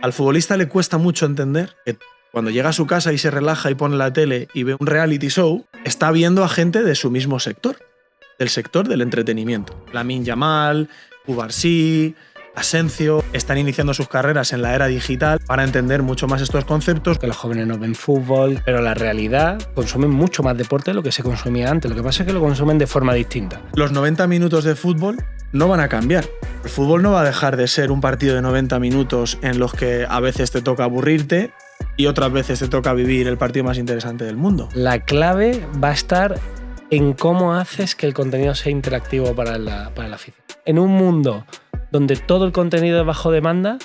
Al futbolista le cuesta mucho entender que cuando llega a su casa y se relaja y pone la tele y ve un reality show, está viendo a gente de su mismo sector, del sector del entretenimiento. Lamine Yamal, Cubarsí, Asensio, están iniciando sus carreras en la era digital para entender mucho más estos conceptos. Que los jóvenes no ven fútbol, pero la realidad consumen mucho más deporte de lo que se consumía antes. Lo que pasa es que lo consumen de forma distinta. Los 90 minutos de fútbol no van a cambiar. El fútbol no va a dejar de ser un partido de 90 minutos en los que a veces te toca aburrirte y otras veces te toca vivir el partido más interesante del mundo. La clave va a estar en cómo haces que el contenido sea interactivo para la afición. En un mundo donde todo el contenido es bajo demanda,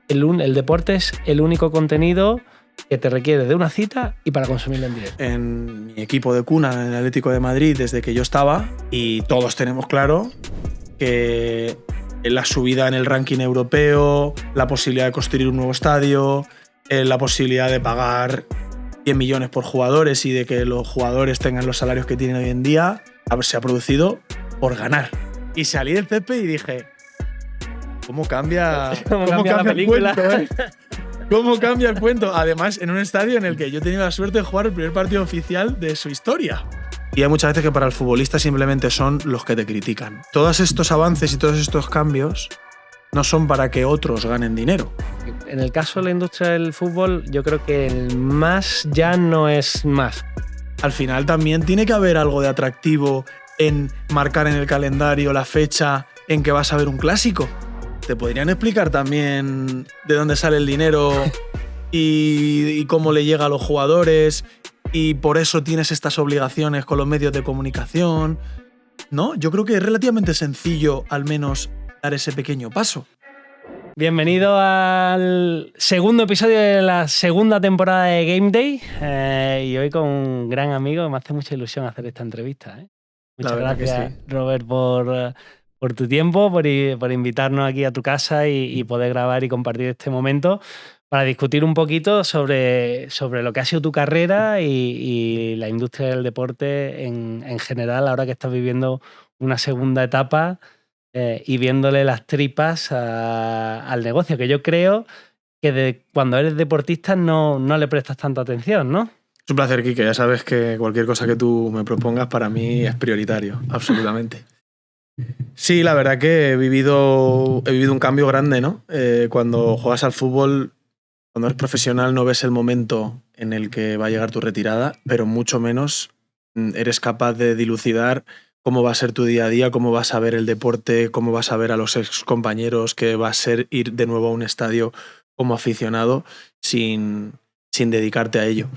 el deporte es el único contenido que te requiere de una cita y para consumirlo en directo. En mi equipo de cuna, en el Atlético de Madrid, desde que yo estaba, y todos tenemos claro que la subida en el ranking europeo, la posibilidad de construir un nuevo estadio, la posibilidad de pagar 100 millones por jugadores y de que los jugadores tengan los salarios que tienen hoy en día, se ha producido por ganar. Y salí del césped y dije, ¿cómo cambia la película? El cuento, ¿Cómo cambia el cuento? Además, en un estadio en el que yo he tenido la suerte de jugar el primer partido oficial de su historia. Y hay muchas veces que para el futbolista simplemente son los que te critican. Todos estos avances y todos estos cambios no son para que otros ganen dinero. En el caso de la industria del fútbol, yo creo que el más ya no es más. Al final también tiene que haber algo de atractivo en marcar en el calendario la fecha en que vas a ver un clásico. ¿Te podrían explicar también de dónde sale el dinero y cómo le llega a los jugadores y por eso tienes estas obligaciones con los medios de comunicación? ¿No? Yo creo que es relativamente sencillo al menos dar ese pequeño paso. Bienvenido al segundo episodio de la segunda temporada de Game Day y hoy con un gran amigo. Me hace mucha ilusión hacer esta entrevista. Muchas gracias, sí, Robert, por tu tiempo, por invitarnos aquí a tu casa y poder grabar y compartir este momento para discutir un poquito sobre lo que ha sido tu carrera y la industria del deporte en general, ahora que estás viviendo una segunda etapa y viéndole las tripas al negocio, que yo creo que cuando eres deportista no le prestas tanta atención, ¿no? Es un placer, Quique. Ya sabes que cualquier cosa que tú me propongas para mí es prioritario, absolutamente. Sí, la verdad que he vivido un cambio grande, ¿no? Cuando juegas al fútbol, cuando eres profesional no ves el momento en el que va a llegar tu retirada, pero mucho menos eres capaz de dilucidar cómo va a ser tu día a día, cómo vas a ver el deporte, cómo vas a ver a los ex compañeros, qué va a ser ir de nuevo a un estadio como aficionado sin dedicarte a ello.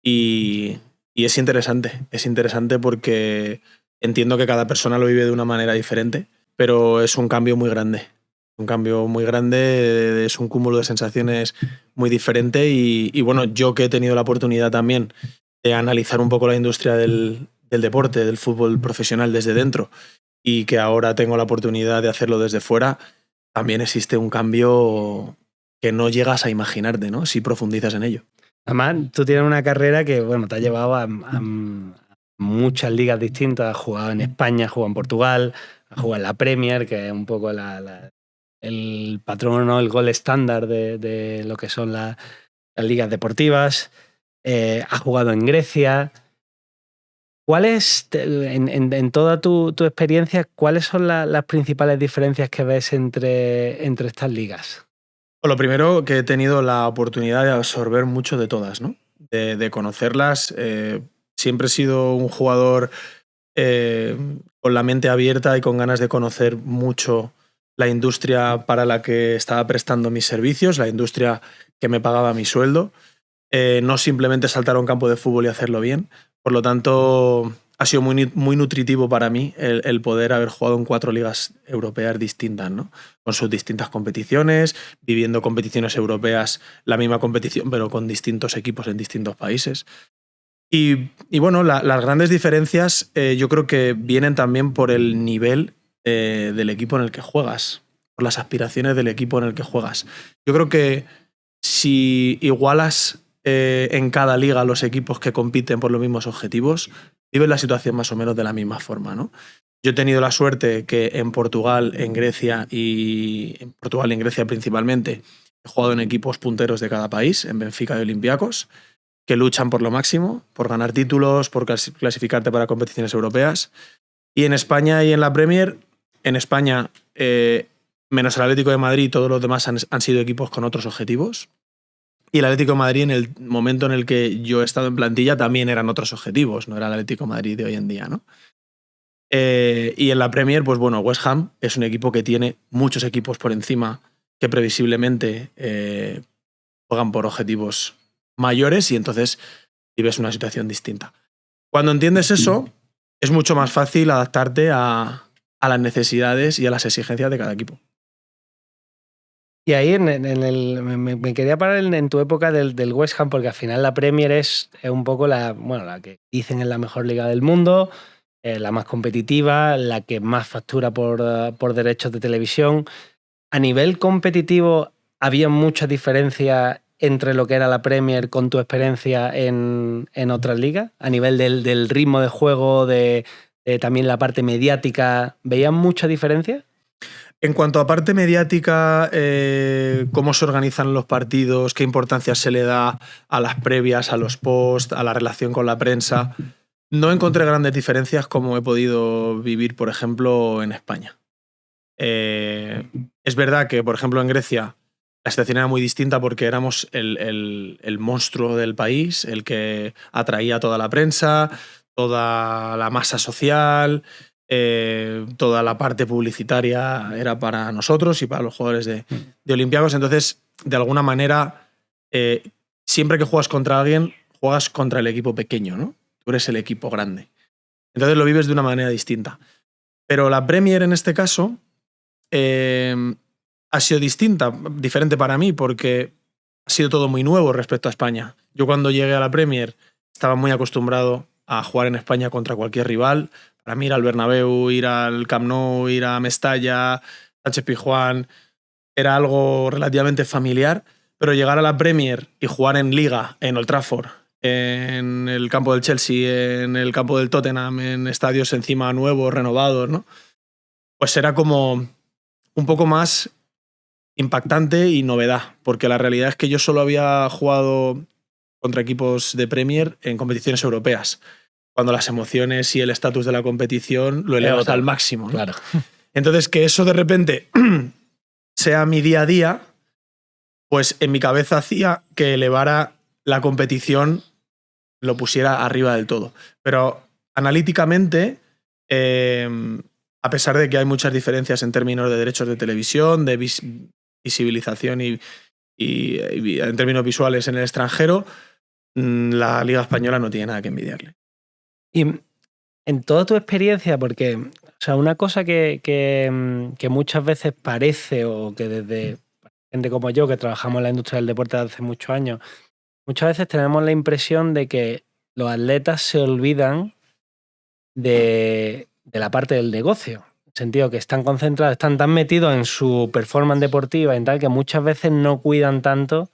Y es interesante porque entiendo que cada persona lo vive de una manera diferente, pero es un cambio muy grande. Un cambio muy grande, es un cúmulo de sensaciones muy diferente y bueno, yo que he tenido la oportunidad también de analizar un poco la industria del deporte, del fútbol profesional desde dentro y que ahora tengo la oportunidad de hacerlo desde fuera, también existe un cambio que no llegas a imaginarte, ¿no? Si profundizas en ello. Además, tú tienes una carrera que bueno, te ha llevado a muchas ligas distintas. Has jugado en España, has jugado en Portugal, has jugado en la Premier, que es un poco el patrón, ¿no? El gol estándar de lo que son las ligas deportivas. Has jugado en Grecia. ¿Cuáles, en toda tu experiencia, cuáles son las principales diferencias que ves entre estas ligas? Lo primero, que he tenido la oportunidad de absorber mucho de todas, ¿no? De conocerlas. Siempre he sido un jugador con la mente abierta y con ganas de conocer mucho la industria para la que estaba prestando mis servicios, la industria que me pagaba mi sueldo. No simplemente saltar a un campo de fútbol y hacerlo bien. Por lo tanto, ha sido muy nutritivo para mí el poder haber jugado en 4 ligas europeas distintas, ¿no? Con sus distintas competiciones, viviendo competiciones europeas, la misma competición, pero con distintos equipos en distintos países. Y bueno, las grandes diferencias yo creo que vienen también por el nivel del equipo en el que juegas, por las aspiraciones del equipo en el que juegas. Yo creo que si igualas en cada liga los equipos que compiten por los mismos objetivos, viven la situación más o menos de la misma forma, ¿no? Yo he tenido la suerte que en Portugal, en Grecia principalmente, He jugado en equipos punteros de cada país, en Benfica y Olympiacos, que luchan por lo máximo, por ganar títulos, por clasificarte para competiciones europeas. Y en España y en la Premier, en España, menos el Atlético de Madrid, todos los demás han sido equipos con otros objetivos. Y el Atlético de Madrid, en el momento en el que yo he estado en plantilla, también eran otros objetivos, no era el Atlético de Madrid de hoy en día, ¿no? Y en la Premier, pues bueno, West Ham es un equipo que tiene muchos equipos por encima que previsiblemente juegan por objetivos mayores y entonces vives una situación distinta. Cuando entiendes eso, es mucho más fácil adaptarte a las necesidades y a las exigencias de cada equipo. Y ahí me quería parar en tu época del West Ham, porque al final la Premier es un poco la que dicen es la mejor liga del mundo, la más competitiva, la que más factura por derechos de televisión. A nivel competitivo, ¿había mucha diferencia entre lo que era la Premier con tu experiencia en otras ligas? A nivel del ritmo de juego, de también la parte mediática, ¿veían mucha diferencia? En cuanto a parte mediática, cómo se organizan los partidos, qué importancia se le da a las previas, a los post, a la relación con la prensa, no encontré grandes diferencias como he podido vivir, por ejemplo, en España. Es verdad que, por ejemplo, en Grecia la situación era muy distinta porque éramos el monstruo del país, el que atraía a toda la prensa, toda la masa social, toda la parte publicitaria era para nosotros y para los jugadores de Olympiacos. Entonces, de alguna manera, siempre que juegas contra alguien, juegas contra el equipo pequeño, ¿no? Tú eres el equipo grande. Entonces lo vives de una manera distinta. Pero la Premier, en este caso, ha sido diferente para mí, porque ha sido todo muy nuevo respecto a España. Yo cuando llegué a la Premier estaba muy acostumbrado a jugar en España contra cualquier rival. Para mí ir al Bernabéu, ir al Camp Nou, ir a Mestalla, Sánchez-Pizjuán, era algo relativamente familiar, pero llegar a la Premier y jugar en Liga, en Old Trafford, en el campo del Chelsea, en el campo del Tottenham, en estadios encima nuevos, renovados, ¿no? Pues era como un poco más impactante y novedad, porque la realidad es que yo solo había jugado contra equipos de Premier en competiciones europeas, cuando las emociones y el estatus de la competición lo elevas al máximo, ¿no? Claro. Entonces, que eso de repente sea mi día a día, pues en mi cabeza hacía que elevara la competición, lo pusiera arriba del todo. Pero analíticamente, a pesar de que hay muchas diferencias en términos de derechos de televisión, de visibilización y en términos visuales en el extranjero, la Liga Española no tiene nada que envidiarle. Y en toda tu experiencia, porque una cosa que muchas veces parece, o que desde gente como yo, que trabajamos en la industria del deporte desde hace muchos años, muchas veces tenemos la impresión de que los atletas se olvidan de la parte del negocio. En el sentido que están concentrados, están tan metidos en su performance deportiva, en tal, que muchas veces no cuidan tanto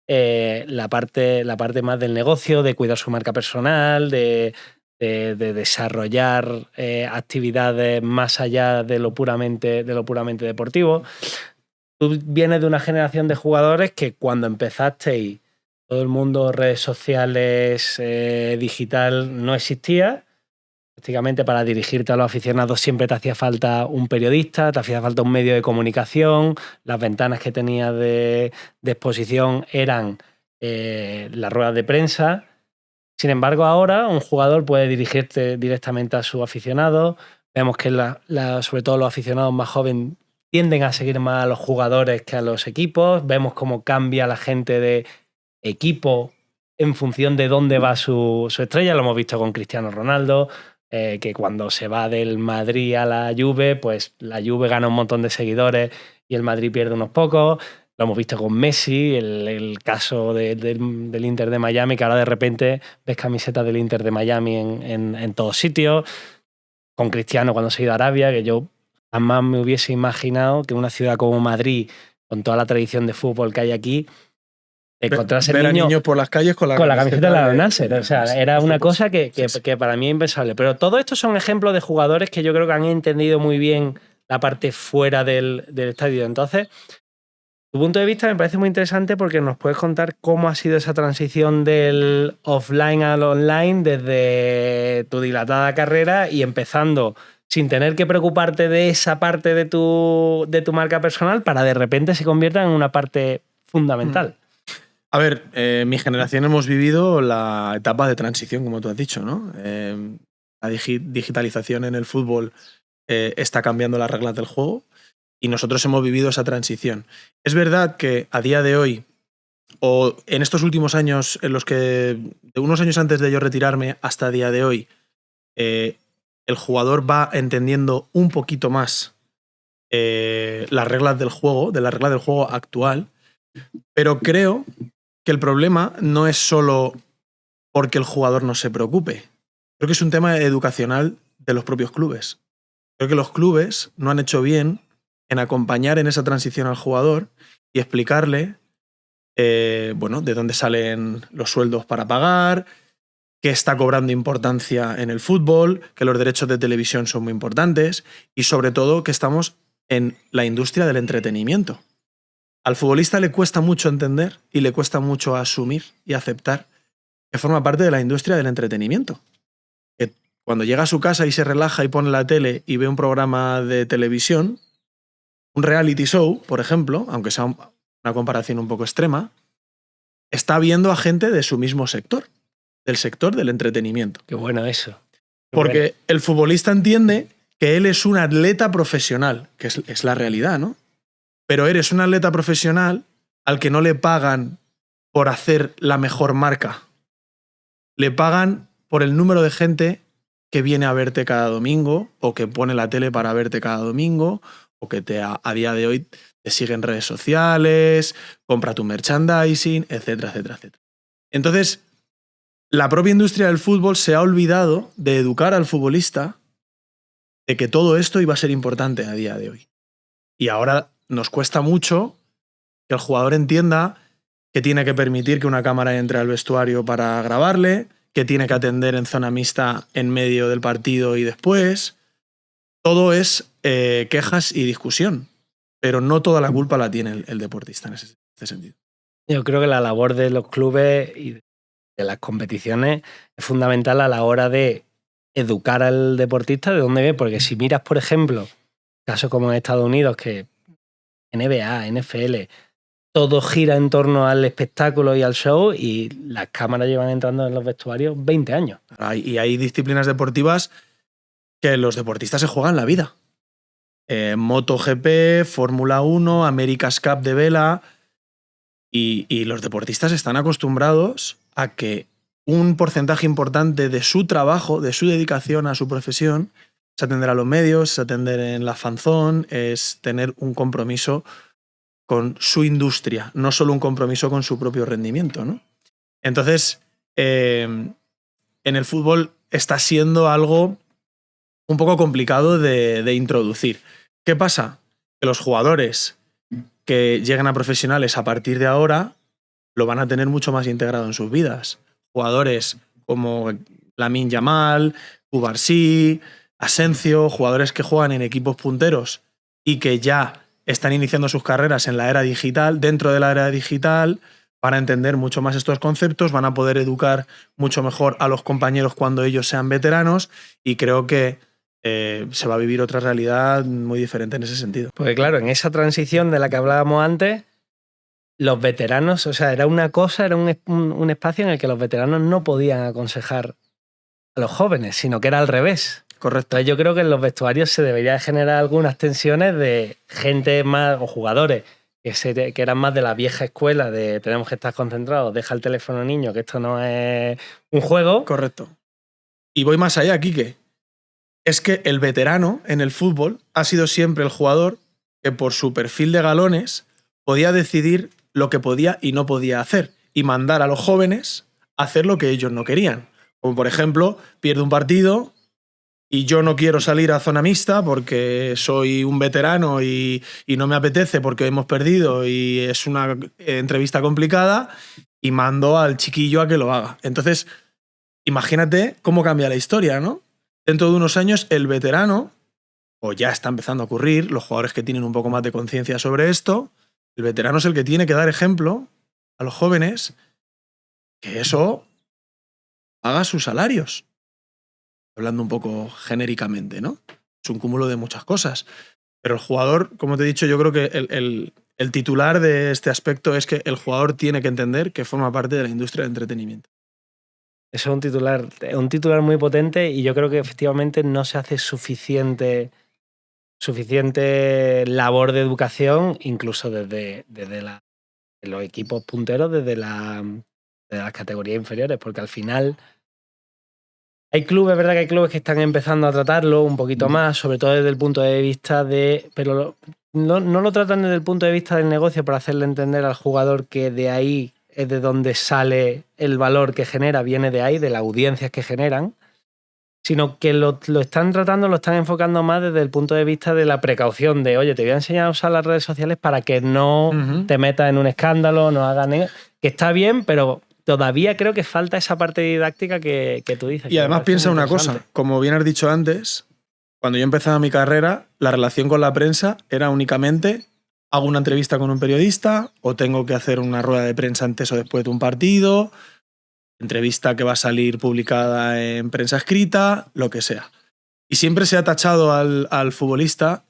la parte más del negocio, de cuidar su marca personal, de desarrollar actividades más allá de lo puramente deportivo. Tú vienes de una generación de jugadores que cuando empezasteis, todo el mundo, redes sociales, digital, no existía. Prácticamente para dirigirte a los aficionados siempre te hacía falta un periodista, te hacía falta un medio de comunicación, las ventanas que tenías de exposición eran las ruedas de prensa. Sin embargo, ahora un jugador puede dirigirte directamente a su aficionado. Vemos que sobre todo los aficionados más jóvenes tienden a seguir más a los jugadores que a los equipos. Vemos cómo cambia la gente de equipo en función de dónde va su estrella. Lo hemos visto con Cristiano Ronaldo, que cuando se va del Madrid a la Juve, pues la Juve gana un montón de seguidores y el Madrid pierde unos pocos. Lo hemos visto con Messi, el caso del Inter de Miami, que ahora de repente ves camisetas del Inter de Miami en todos sitios. Con Cristiano cuando se ha ido a Arabia, que yo jamás me hubiese imaginado que una ciudad como Madrid, con toda la tradición de fútbol que hay aquí, encontrarse ver a niños por las calles con la camiseta de la Al-Nassr. O sea, era una cosa que para mí es impensable. Pero todo esto son ejemplos de jugadores que yo creo que han entendido muy bien la parte fuera del estadio. Entonces, Tu punto de vista me parece muy interesante porque nos puedes contar cómo ha sido esa transición del offline al online desde tu dilatada carrera y empezando sin tener que preocuparte de esa parte de tu marca personal para de repente se convierta en una parte fundamental. A ver, mi generación hemos vivido la etapa de transición, como tú has dicho, ¿no? La digitalización en el fútbol está cambiando las reglas del juego y nosotros hemos vivido esa transición. Es verdad que a día de hoy, o en estos últimos años, en los que, de unos años antes de yo retirarme hasta el día de hoy, el jugador va entendiendo un poquito más las reglas del juego, de la regla del juego actual, pero creo que el problema no es solo porque el jugador no se preocupe. Creo que es un tema educacional de los propios clubes. Creo que los clubes no han hecho bien en acompañar en esa transición al jugador y explicarle bueno, de dónde salen los sueldos para pagar, que está cobrando importancia en el fútbol, que los derechos de televisión son muy importantes y sobre todo que estamos en la industria del entretenimiento. Al futbolista le cuesta mucho entender y le cuesta mucho asumir y aceptar que forma parte de la industria del entretenimiento. Que cuando llega a su casa y se relaja y pone la tele y ve un programa de televisión, un reality show, por ejemplo, aunque sea una comparación un poco extrema, está viendo a gente de su mismo sector, del sector del entretenimiento. Qué bueno eso. Porque el futbolista entiende que él es un atleta profesional, que es la realidad, ¿no? Pero eres un atleta profesional al que no le pagan por hacer la mejor marca. Le pagan por el número de gente que viene a verte cada domingo o que pone la tele para verte cada domingo o que a día de hoy te sigue en redes sociales, compra tu merchandising, etcétera, etcétera, etcétera. Entonces, la propia industria del fútbol se ha olvidado de educar al futbolista de que todo esto iba a ser importante a día de hoy. Y ahora nos cuesta mucho que el jugador entienda que tiene que permitir que una cámara entre al vestuario para grabarle, que tiene que atender en zona mixta en medio del partido y después. Todo es quejas y discusión, pero no toda la culpa la tiene el deportista en ese sentido. Yo creo que la labor de los clubes y de las competiciones es fundamental a la hora de educar al deportista de dónde viene, porque si miras, por ejemplo, casos como en Estados Unidos, que NBA, NFL, todo gira en torno al espectáculo y al show y las cámaras llevan entrando en los vestuarios 20 años. Y hay disciplinas deportivas que los deportistas se juegan la vida. MotoGP, Fórmula 1, America's Cup de vela. Y los deportistas están acostumbrados a que un porcentaje importante de su trabajo, de su dedicación a su profesión, es atender a los medios, es atender en la fanzone, es tener un compromiso con su industria, no solo un compromiso con su propio rendimiento, ¿no? Entonces, en el fútbol está siendo algo un poco complicado de introducir. ¿Qué pasa? Que los jugadores que lleguen a profesionales a partir de ahora lo van a tener mucho más integrado en sus vidas. Jugadores como Lamine Yamal, Cubarsí, Asensio, jugadores que juegan en equipos punteros y que ya están iniciando sus carreras en la era digital, dentro de la era digital, van a entender mucho más estos conceptos, van a poder educar mucho mejor a los compañeros cuando ellos sean veteranos y creo que se va a vivir otra realidad muy diferente en ese sentido. Porque claro, en esa transición de la que hablábamos antes, los veteranos, o sea, era una cosa, era un espacio en el que los veteranos no podían aconsejar a los jóvenes, sino que era al revés. Correcto. Entonces yo creo que en los vestuarios se debería generar algunas tensiones de gente más, o jugadores, que eran más de la vieja escuela de tenemos que estar concentrados, deja el teléfono niño, que esto no es un juego. Correcto. Y voy más allá, Quique. Es que el veterano en el fútbol ha sido siempre el jugador que por su perfil de galones podía decidir lo que podía y no podía hacer y mandar a los jóvenes a hacer lo que ellos no querían. Como por ejemplo, pierde un partido y yo no quiero salir a zona mixta porque soy un veterano y no me apetece porque hemos perdido y es una entrevista complicada y mando al chiquillo a que lo haga. Entonces, imagínate cómo cambia la historia, ¿no? Dentro de unos años, el veterano, o ya está empezando a ocurrir, los jugadores que tienen un poco más de conciencia sobre esto, El veterano es el que tiene que dar ejemplo a los jóvenes, que eso paga sus salarios. Hablando un poco genéricamente, ¿no? Es un cúmulo de muchas cosas. Pero el jugador, como te he dicho, yo creo que el titular de este aspecto es que el jugador tiene que entender que forma parte de la industria del entretenimiento. Eso es un titular muy potente y yo creo que efectivamente no se hace suficiente labor de educación, incluso desde los equipos punteros, desde las categorías inferiores, porque al final hay clubes, ¿verdad? Que hay clubes que están empezando a tratarlo un poquito más, sobre todo desde el punto de vista de... Pero no lo tratan desde el punto de vista del negocio para hacerle entender al jugador que de ahí es de donde sale el valor que genera, viene de ahí, de las audiencias que generan, sino que lo están tratando, lo están enfocando más desde el punto de vista de la precaución, de oye, te voy a enseñar a usar las redes sociales para que no te metas en un escándalo, no hagas... Que está bien, pero todavía creo que falta esa parte didáctica que tú dices. Y además piensa una cosa, como bien has dicho antes, cuando yo empezaba mi carrera, la relación con la prensa era únicamente hago una entrevista con un periodista o tengo que hacer una rueda de prensa antes o después de un partido, entrevista que va a salir publicada en prensa escrita, lo que sea. Y siempre se ha tachado al futbolista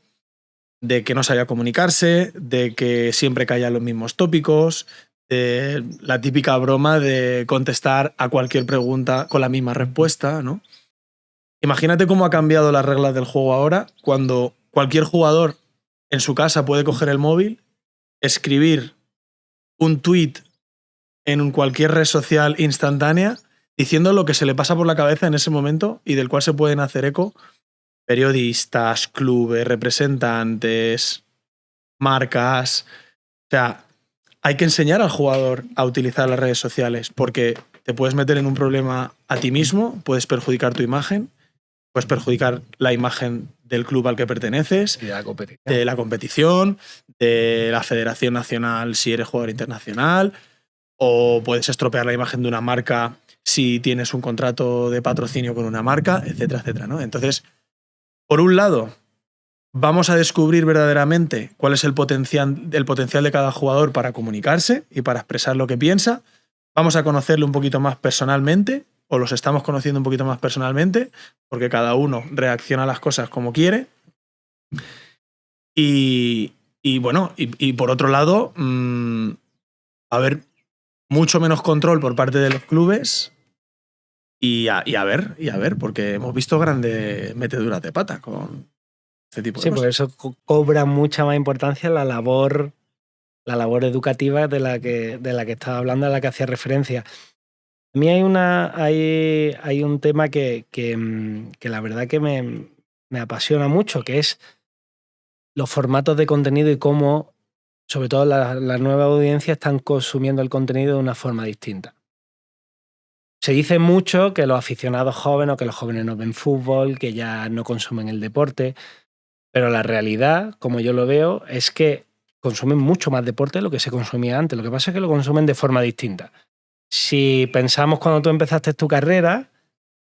de que no sabía comunicarse, de que siempre caía en los mismos tópicos, de la típica broma de contestar a cualquier pregunta con la misma respuesta, ¿no? Imagínate cómo ha cambiado las reglas del juego ahora, cuando cualquier jugador en su casa puede coger el móvil, escribir un tuit en cualquier red social instantánea diciendo lo que se le pasa por la cabeza en ese momento y del cual se pueden hacer eco periodistas, clubes, representantes, marcas. O sea, hay que enseñar al jugador a utilizar las redes sociales porque te puedes meter en un problema a ti mismo, puedes perjudicar tu imagen, puedes perjudicar la imagen del club al que perteneces, de la competición, de la Federación Nacional si eres jugador internacional, o puedes estropear la imagen de una marca si tienes un contrato de patrocinio con una marca, etcétera, etcétera, ¿no? Entonces, por un lado, vamos a descubrir verdaderamente cuál es el potencial de cada jugador para comunicarse y para expresar lo que piensa. Vamos a conocerlo un poquito más personalmente, o los estamos conociendo un poquito más personalmente, porque cada uno reacciona a las cosas como quiere. Y bueno, y por otro lado, va a haber mucho menos control por parte de los clubes y a ver, porque hemos visto grandes meteduras de pata con este tipo de cosas. Por eso cobra mucha más importancia la labor educativa de la que estaba hablando, a la que hacía referencia. A mí hay un tema que la verdad que me apasiona mucho, que es los formatos de contenido y cómo, sobre todo las nuevas audiencias, están consumiendo el contenido de una forma distinta. Se dice mucho que los aficionados jóvenes o que los jóvenes no ven fútbol, que ya no consumen el deporte, pero la realidad, como yo lo veo, es que consumen mucho más deporte de lo que se consumía antes. Lo que pasa es que lo consumen de forma distinta. Si pensamos cuando tú empezaste tu carrera,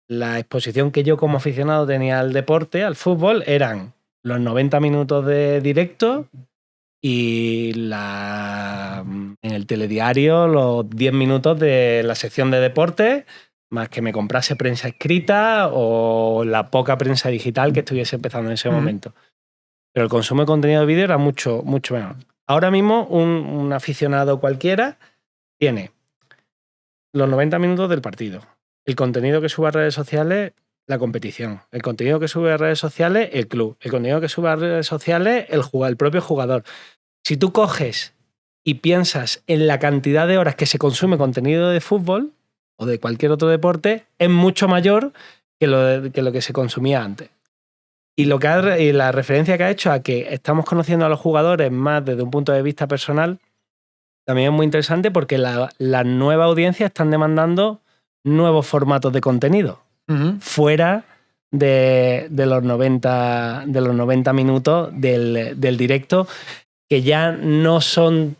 la exposición que yo como aficionado tenía al deporte, al fútbol, eran los 90 minutos de directo y en el telediario los 10 minutos de la sección de deportes, más que me comprase prensa escrita o la poca prensa digital que estuviese empezando en ese momento. Pero el consumo de contenido de vídeo era mucho, mucho menos. Ahora mismo un aficionado cualquiera tiene los 90 minutos del partido, el contenido que sube a redes sociales, la competición, el contenido que sube a redes sociales, el club, el contenido que sube a redes sociales, el propio jugador. Si tú coges y piensas en la cantidad de horas que se consume contenido de fútbol o de cualquier otro deporte, es mucho mayor que lo que se consumía antes. Y la referencia que ha hecho a que estamos conociendo a los jugadores más desde un punto de vista personal también es muy interesante porque las nuevas audiencias están demandando nuevos formatos de contenido fuera de los 90 minutos del directo, que ya no son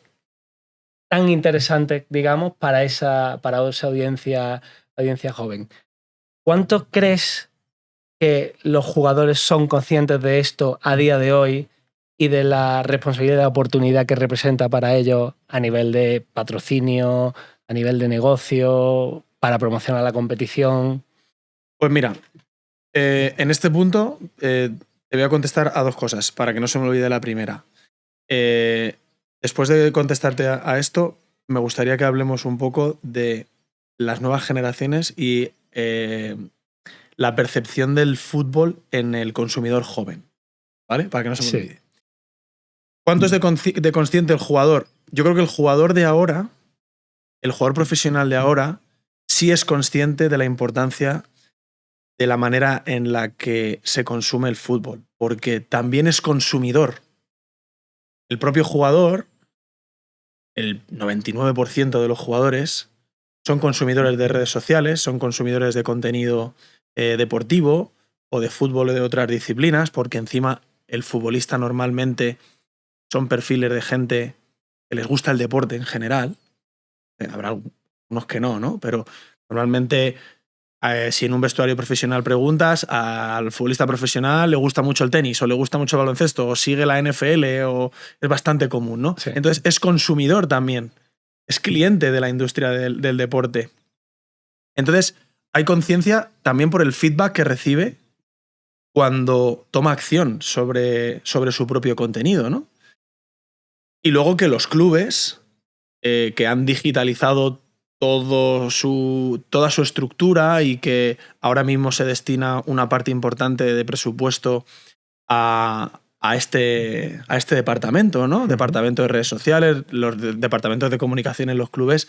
tan interesantes, digamos, para esa audiencia joven. ¿Cuántos crees que los jugadores son conscientes de esto a día de hoy y de la responsabilidad y la oportunidad que representa para ellos a nivel de patrocinio, a nivel de negocio, para promocionar la competición? Pues mira, en este punto te voy a contestar a dos cosas, para que no se me olvide la primera. Después de contestarte a esto, me gustaría que hablemos un poco de las nuevas generaciones y la percepción del fútbol en el consumidor joven, ¿vale? Para que no se me olvide. ¿Cuánto es de consciente el jugador? Yo creo que el jugador de ahora, el jugador profesional de ahora, sí es consciente de la importancia de la manera en la que se consume el fútbol, porque también es consumidor. El propio jugador, el 99% de los jugadores, son consumidores de redes sociales, son consumidores de contenido deportivo o de fútbol o de otras disciplinas, porque encima el futbolista normalmente son perfiles de gente que les gusta el deporte en general. Habrá algunos que no, ¿no? Pero normalmente si en un vestuario profesional preguntas, al futbolista profesional le gusta mucho el tenis o le gusta mucho el baloncesto o sigue la NFL o es bastante común, ¿no? Sí. Entonces es consumidor también, es cliente de la industria del deporte. Entonces hay conciencia también por el feedback que recibe cuando toma acción sobre su propio contenido, ¿no? Y luego que los clubes que han digitalizado toda su estructura y que ahora mismo se destina una parte importante de presupuesto a este departamento, ¿no? Departamento de redes sociales, los departamentos de comunicación en los clubes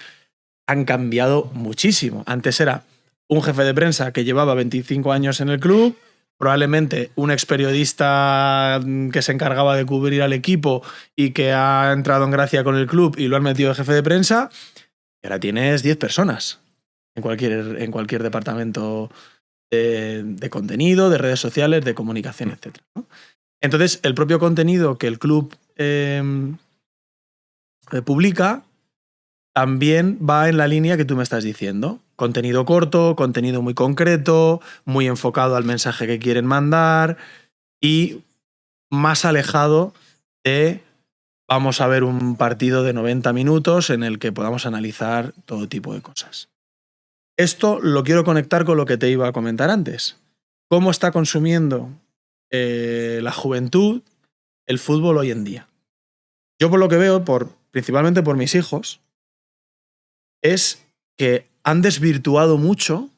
han cambiado muchísimo. Antes era un jefe de prensa que llevaba 25 años en el club, probablemente un experiodista que se encargaba de cubrir al equipo y que ha entrado en gracia con el club y lo han metido de jefe de prensa. Y ahora tienes 10 personas en cualquier departamento de contenido, de redes sociales, de comunicación, etc., ¿no? Entonces, el propio contenido que el club publica también va en la línea que tú me estás diciendo. Contenido corto, contenido muy concreto, muy enfocado al mensaje que quieren mandar y más alejado de vamos a ver un partido de 90 minutos en el que podamos analizar todo tipo de cosas. Esto lo quiero conectar con lo que te iba a comentar antes. ¿Cómo está consumiendo la juventud el fútbol hoy en día? Yo por lo que veo, principalmente por mis hijos, es que han desvirtuado mucho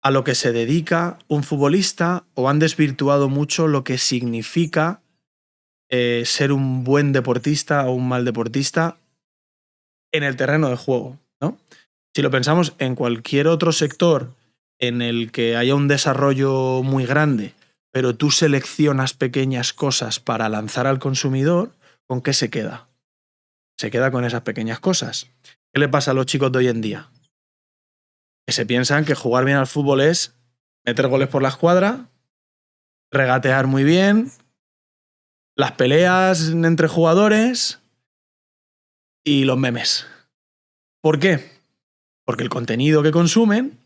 a lo que se dedica un futbolista o han desvirtuado mucho lo que significa ser un buen deportista o un mal deportista en el terreno de juego, ¿no? Si lo pensamos en cualquier otro sector en el que haya un desarrollo muy grande, pero tú seleccionas pequeñas cosas para lanzar al consumidor, ¿con qué se queda? Se queda con esas pequeñas cosas. ¿Qué le pasa a los chicos de hoy en día? Que se piensan que jugar bien al fútbol es meter goles por la escuadra, regatear muy bien, las peleas entre jugadores y los memes. ¿Por qué? Porque el contenido que consumen,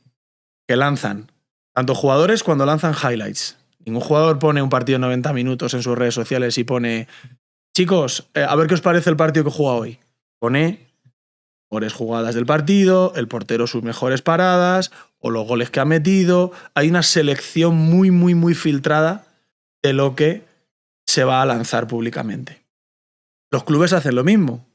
que lanzan, tanto jugadores cuando lanzan highlights. Ningún jugador pone un partido de 90 minutos en sus redes sociales y pone chicos, a ver qué os parece el partido que he jugado hoy. Pone mejores jugadas del partido, el portero sus mejores paradas o los goles que ha metido. Hay una selección muy, muy, muy filtrada de lo que se va a lanzar públicamente. Los clubes hacen lo mismo.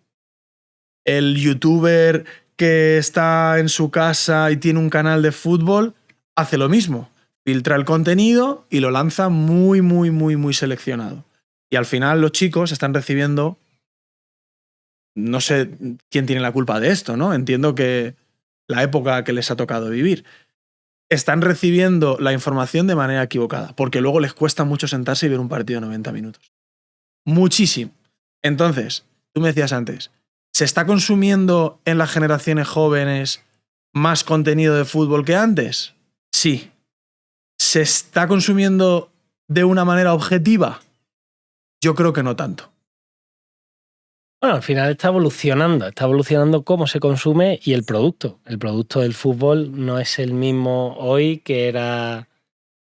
El youtuber que está en su casa y tiene un canal de fútbol hace lo mismo. Filtra el contenido y lo lanza muy, muy, muy, muy seleccionado. Y al final los chicos están recibiendo... No sé quién tiene la culpa de esto, ¿no? Entiendo que la época que les ha tocado vivir. Están recibiendo la información de manera equivocada, porque luego les cuesta mucho sentarse y ver un partido de 90 minutos. Muchísimo. Entonces, tú me decías antes, ¿se está consumiendo en las generaciones jóvenes más contenido de fútbol que antes? Sí. ¿Se está consumiendo de una manera objetiva? Yo creo que no tanto. Bueno, al final está evolucionando cómo se consume y el producto. El producto del fútbol no es el mismo hoy que era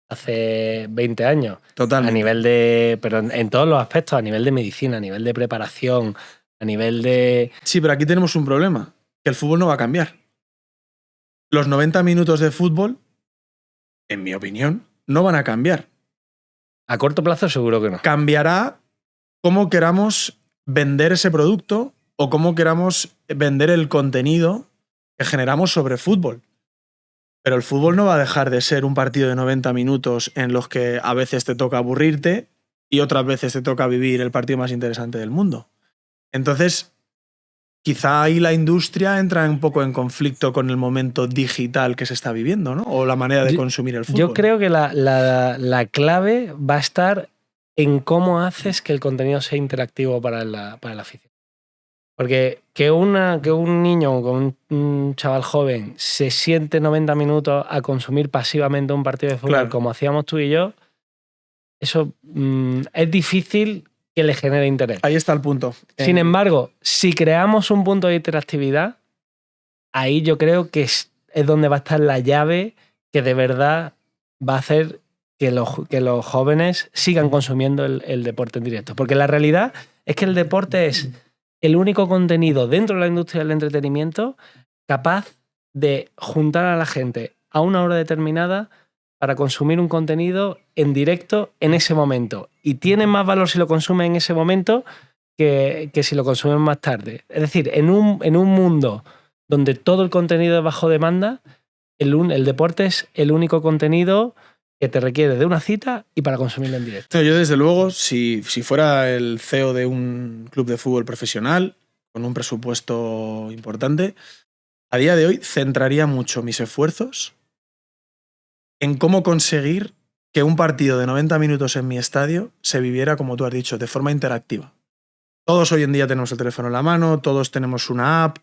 hace 20 años. Totalmente. A nivel de... Pero en todos los aspectos, a nivel de medicina, a nivel de preparación, a nivel de... Sí, pero aquí tenemos un problema, que el fútbol no va a cambiar. Los 90 minutos de fútbol, en mi opinión, no van a cambiar. A corto plazo seguro que no. Cambiará cómo queramos vender ese producto o cómo queramos vender el contenido que generamos sobre fútbol. Pero el fútbol no va a dejar de ser un partido de 90 minutos en los que a veces te toca aburrirte y otras veces te toca vivir el partido más interesante del mundo. Entonces, quizá ahí la industria entra un poco en conflicto con el momento digital que se está viviendo, ¿no? O la manera de consumir el fútbol. Yo creo que la clave va a estar en cómo haces que el contenido sea interactivo para la afición. Porque que un niño o un chaval joven se siente 90 minutos a consumir pasivamente un partido de fútbol, claro, como hacíamos tú y yo, eso es difícil que le genere interés. Ahí está el punto. Sin embargo, si creamos un punto de interactividad, ahí yo creo que es donde va a estar la llave que de verdad va a hacer que los jóvenes sigan consumiendo el deporte en directo. Porque la realidad es que el deporte es el único contenido dentro de la industria del entretenimiento capaz de juntar a la gente a una hora determinada para consumir un contenido en directo en ese momento. Y tiene más valor si lo consumen en ese momento que si lo consumen más tarde. Es decir, en un mundo donde todo el contenido es bajo demanda, el deporte es el único contenido que te requiere de una cita y para consumirlo en directo. Yo, desde luego, si fuera el CEO de un club de fútbol profesional, con un presupuesto importante, a día de hoy centraría mucho mis esfuerzos en cómo conseguir que un partido de 90 minutos en mi estadio se viviera, como tú has dicho, de forma interactiva. Todos hoy en día tenemos el teléfono en la mano, todos tenemos una app,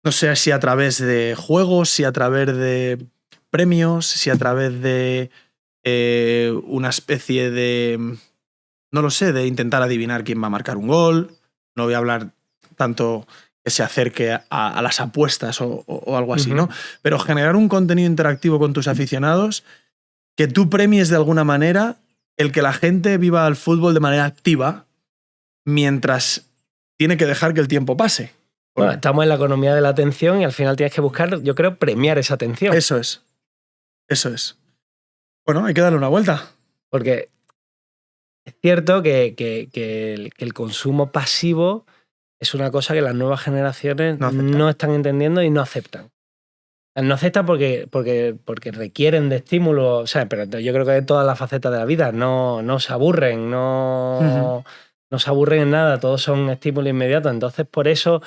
no sé si a través de juegos, si a través de premios, si a través de una especie de, no lo sé, de intentar adivinar quién va a marcar un gol. No voy a hablar tanto que se acerque a las apuestas o algo así, ¿no? Pero generar un contenido interactivo con tus aficionados que tú premies de alguna manera el que la gente viva el fútbol de manera activa mientras tiene que dejar que el tiempo pase. Bueno, estamos en la economía de la atención y al final tienes que buscar, yo creo, premiar esa atención. Eso es. Eso es. Bueno, hay que darle una vuelta. Porque es cierto que el consumo pasivo es una cosa que las nuevas generaciones no están entendiendo y no aceptan. No aceptan porque requieren de estímulos, o sea, pero yo creo que en todas las facetas de la vida no se aburren, no se aburren en nada, todos son estímulos inmediatos. Entonces, por eso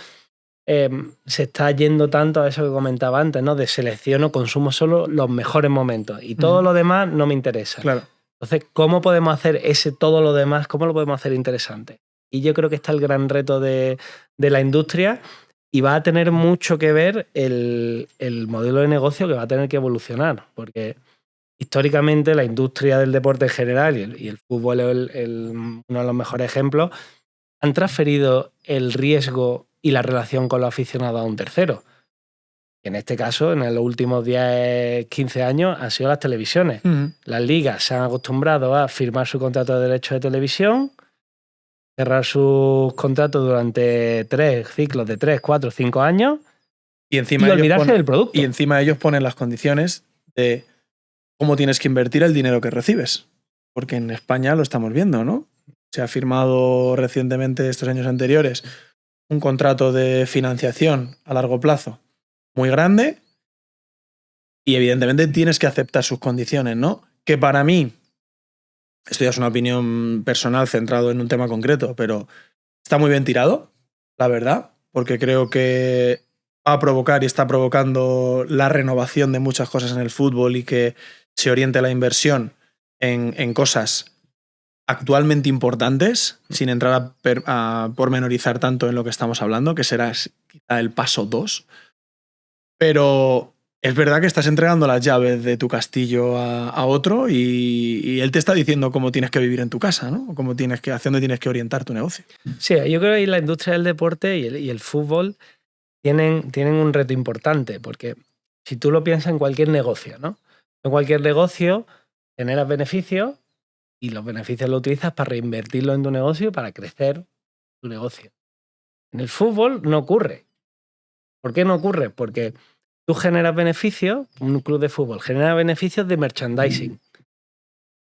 se está yendo tanto a eso que comentaba antes, ¿no? De selecciono, consumo solo los mejores momentos y todo lo demás no me interesa. Claro. Entonces, ¿cómo podemos hacer todo lo demás? ¿Cómo lo podemos hacer interesante? Y yo creo que está el gran reto de la industria y va a tener mucho que ver el modelo de negocio que va a tener que evolucionar, porque históricamente la industria del deporte en general y el fútbol es uno de los mejores ejemplos, han transferido el riesgo y la relación con los aficionados a un tercero. En este caso, en los últimos 10, 15 años, han sido las televisiones. Las ligas se han acostumbrado a firmar su contrato de derechos de televisión, cerrar sus contratos durante 3 ciclos de 3, 4, 5 años y encima olvidarse del producto. Y encima ellos ponen las condiciones de cómo tienes que invertir el dinero que recibes. Porque en España lo estamos viendo, ¿no? Se ha firmado recientemente, estos años anteriores, un contrato de financiación a largo plazo muy grande y evidentemente tienes que aceptar sus condiciones, ¿no? Que para mí, esto ya es una opinión personal centrado en un tema concreto, pero está muy bien tirado, la verdad, porque creo que va a provocar y está provocando la renovación de muchas cosas en el fútbol y que se oriente la inversión en cosas actualmente importantes, sin entrar a pormenorizar tanto en lo que estamos hablando, que será quizá el paso 2. Pero es verdad que estás entregando las llaves de tu castillo a otro y él te está diciendo cómo tienes que vivir en tu casa, ¿no? Hacia dónde tienes que orientar tu negocio. Sí, yo creo que la industria del deporte y el fútbol tienen un reto importante, porque si tú lo piensas en cualquier negocio, ¿no? En cualquier negocio, generas beneficios y los beneficios los utilizas para reinvertirlos en tu negocio, para crecer tu negocio. En el fútbol no ocurre. ¿Por qué no ocurre? Porque tú generas beneficios, un club de fútbol genera beneficios de merchandising.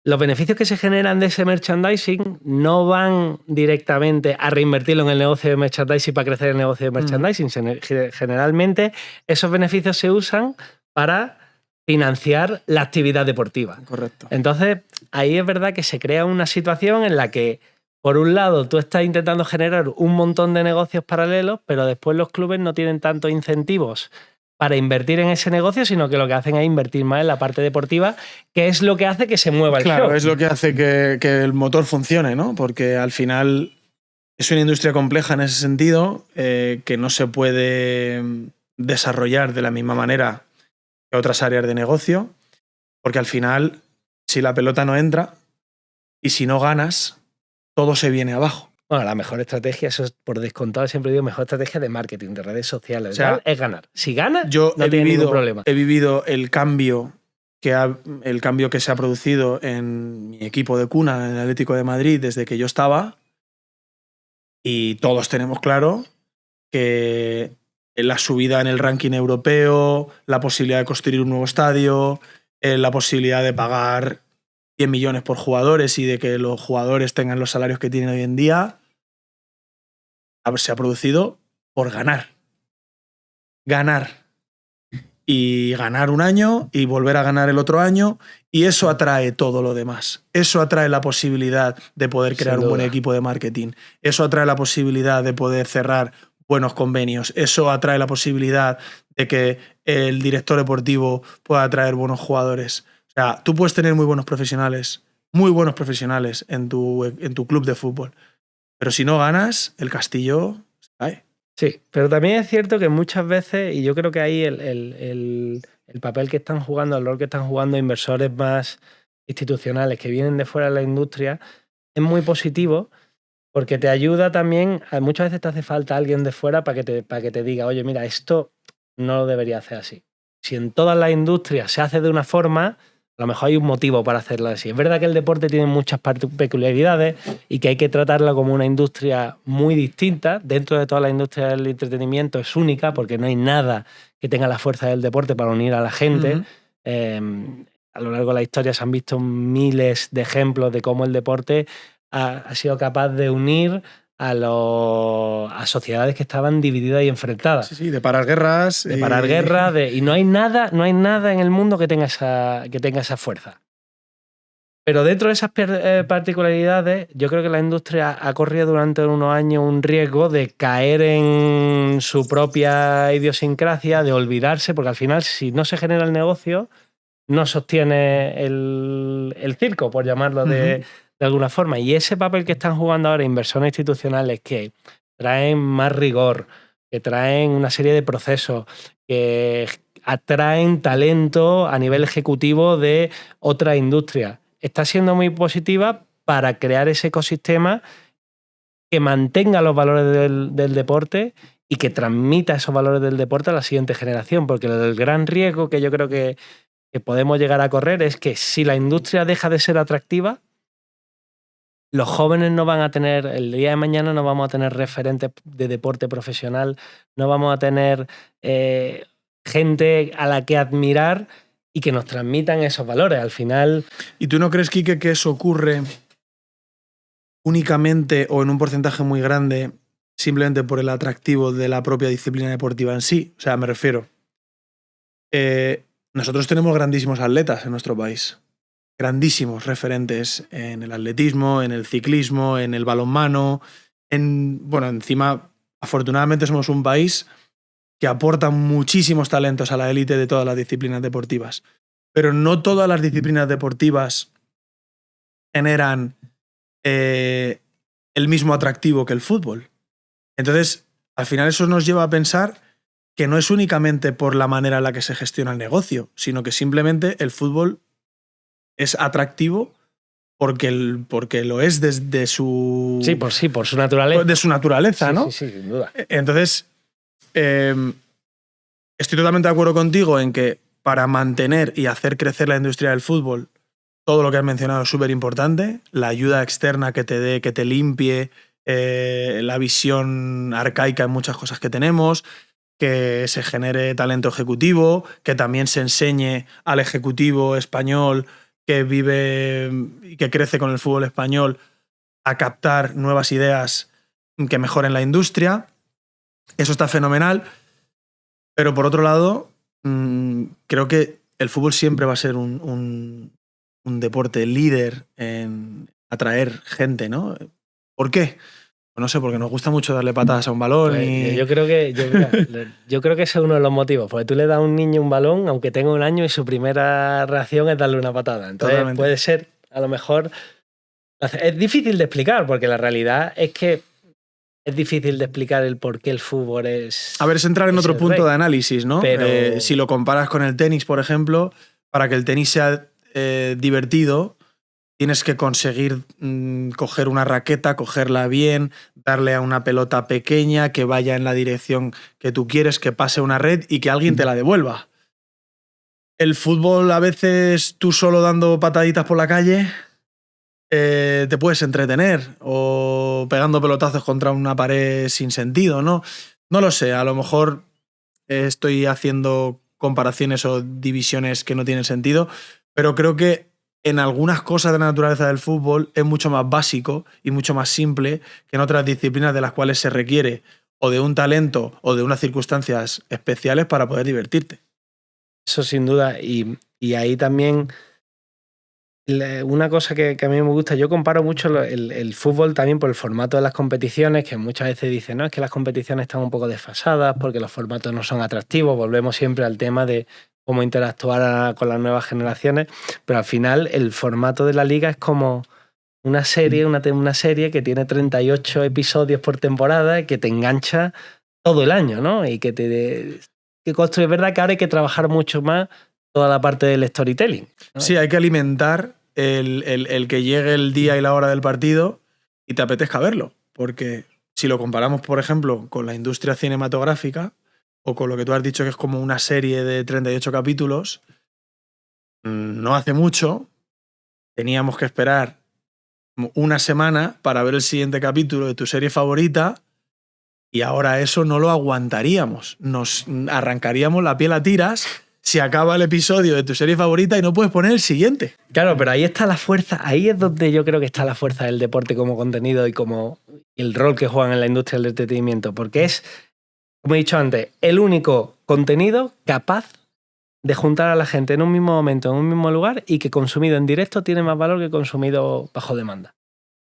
Los beneficios que se generan de ese merchandising no van directamente a reinvertirlo en el negocio de merchandising para crecer el negocio de merchandising. Generalmente esos beneficios se usan para financiar la actividad deportiva. Correcto. Entonces, ahí es verdad que se crea una situación en la que, por un lado, tú estás intentando generar un montón de negocios paralelos, pero después los clubes no tienen tantos incentivos para invertir en ese negocio, sino que lo que hacen es invertir más en la parte deportiva, que es lo que hace que se mueva el show. Claro, es lo que hace que el motor funcione, ¿no? Porque al final es una industria compleja en ese sentido, que no se puede desarrollar de la misma manera que otras áreas de negocio, porque al final, si la pelota no entra y si no ganas, todo se viene abajo. Bueno, la mejor estrategia, eso es por descontado, siempre digo, mejor estrategia de marketing, de redes sociales, o sea, es ganar. Si ganas, yo no tienes ningún problema. He vivido el cambio que se ha producido en mi equipo de cuna, en el Atlético de Madrid, desde que yo estaba, y todos tenemos claro que la subida en el ranking europeo, la posibilidad de construir un nuevo estadio, la posibilidad de pagar 100 millones por jugadores y de que los jugadores tengan los salarios que tienen hoy en día, se ha producido por ganar. Ganar. Y ganar un año y volver a ganar el otro año, y eso atrae todo lo demás. Eso atrae la posibilidad de poder crear un buen equipo de marketing. Eso atrae la posibilidad de poder cerrar buenos convenios. Eso atrae la posibilidad de que el director deportivo pueda atraer buenos jugadores. O sea, tú puedes tener muy buenos profesionales en tu club de fútbol, pero si no ganas, el castillo se cae. Sí, pero también es cierto que muchas veces, y yo creo que ahí el papel que están jugando, el rol que están jugando inversores más institucionales que vienen de fuera de la industria, es muy positivo, porque te ayuda también, muchas veces te hace falta alguien de fuera para que te diga, oye, mira, esto no lo debería hacer así. Si en todas las industrias se hace de una forma, a lo mejor hay un motivo para hacerlo así. Es verdad que el deporte tiene muchas peculiaridades y que hay que tratarla como una industria muy distinta. Dentro de toda la industria del entretenimiento es única, porque no hay nada que tenga la fuerza del deporte para unir a la gente. A lo largo de la historia se han visto miles de ejemplos de cómo el deporte ha sido capaz de unir a sociedades que estaban divididas y enfrentadas. Sí, de parar guerras. De parar guerras. Y no hay nada en el mundo que tenga esa fuerza. Pero dentro de esas particularidades, yo creo que la industria ha corrido durante unos años un riesgo de caer en su propia idiosincrasia, de olvidarse, porque al final, si no se genera el negocio, no sostiene el circo, por llamarlo de alguna forma. Y ese papel que están jugando ahora inversores institucionales que traen más rigor, que traen una serie de procesos, que atraen talento a nivel ejecutivo de otra industria, está siendo muy positiva para crear ese ecosistema que mantenga los valores del deporte y que transmita esos valores del deporte a la siguiente generación. Porque el gran riesgo que yo creo que podemos llegar a correr es que si la industria deja de ser atractiva, los jóvenes no van a tener, el día de mañana no vamos a tener referentes de deporte profesional, no vamos a tener gente a la que admirar y que nos transmitan esos valores. Al final... ¿Y tú no crees, Quique, que eso ocurre únicamente o en un porcentaje muy grande simplemente por el atractivo de la propia disciplina deportiva en sí? O sea, me refiero... nosotros tenemos grandísimos atletas en nuestro país. Grandísimos referentes en el atletismo, en el ciclismo, en el balonmano. Bueno, encima, afortunadamente somos un país que aporta muchísimos talentos a la élite de todas las disciplinas deportivas. Pero no todas las disciplinas deportivas generan el mismo atractivo que el fútbol. Entonces, al final eso nos lleva a pensar que no es únicamente por la manera en la que se gestiona el negocio, sino que simplemente el fútbol es atractivo porque lo es desde su... Sí, por su naturaleza. De su naturaleza, sí, ¿no? Sí, sin duda. Entonces, estoy totalmente de acuerdo contigo en que para mantener y hacer crecer la industria del fútbol todo lo que has mencionado es súper importante. La ayuda externa que te dé, que te limpie la visión arcaica en muchas cosas que tenemos, que se genere talento ejecutivo, que también se enseñe al ejecutivo español que vive y que crece con el fútbol español a captar nuevas ideas que mejoren la industria. Eso está fenomenal. Pero por otro lado, creo que el fútbol siempre va a ser un deporte líder en atraer gente, ¿no? ¿Por qué? Pues no sé, porque nos gusta mucho darle patadas a un balón. Pues y... yo creo que ese es uno de los motivos, porque tú le das a un niño un balón, aunque tenga 1 año, y su primera reacción es darle una patada. Entonces Totalmente. puede ser, a lo mejor... Es difícil de explicar, porque la realidad es que es difícil de explicar el por qué el fútbol es... A ver, es entrar en otro punto de análisis, ¿no? Pero... si lo comparas con el tenis, por ejemplo, para que el tenis sea divertido, tienes que conseguir coger una raqueta, cogerla bien, darle a una pelota pequeña, que vaya en la dirección que tú quieres, que pase una red y que alguien te la devuelva. El fútbol, a veces tú solo dando pataditas por la calle, te puedes entretener, o pegando pelotazos contra una pared sin sentido, ¿no? No lo sé, a lo mejor estoy haciendo comparaciones o divisiones que no tienen sentido, pero creo que en algunas cosas de la naturaleza del fútbol es mucho más básico y mucho más simple que en otras disciplinas de las cuales se requiere o de un talento o de unas circunstancias especiales para poder divertirte. Eso sin duda. Y ahí también una cosa que a mí me gusta, yo comparo mucho el fútbol también por el formato de las competiciones, que muchas veces dicen, no, es que las competiciones están un poco desfasadas porque los formatos no son atractivos. Volvemos siempre al tema de cómo interactuar con las nuevas generaciones, pero al final el formato de la liga es como una serie que tiene 38 episodios por temporada y que te engancha todo el año, ¿no? Y que construye. Es verdad que ahora hay que trabajar mucho más toda la parte del storytelling, ¿no? Sí, hay que alimentar el que llegue el día y la hora del partido y te apetezca verlo, porque si lo comparamos, por ejemplo, con la industria cinematográfica, o con lo que tú has dicho que es como una serie de 38 capítulos, no hace mucho teníamos que esperar 1 semana para ver el siguiente capítulo de tu serie favorita, y ahora eso no lo aguantaríamos. Nos arrancaríamos la piel a tiras si acaba el episodio de tu serie favorita y no puedes poner el siguiente. Claro, pero ahí está la fuerza, ahí es donde yo creo que está la fuerza del deporte como contenido y como el rol que juegan en la industria del entretenimiento, porque es, como he dicho antes, el único contenido capaz de juntar a la gente en un mismo momento, en un mismo lugar, y que consumido en directo tiene más valor que consumido bajo demanda.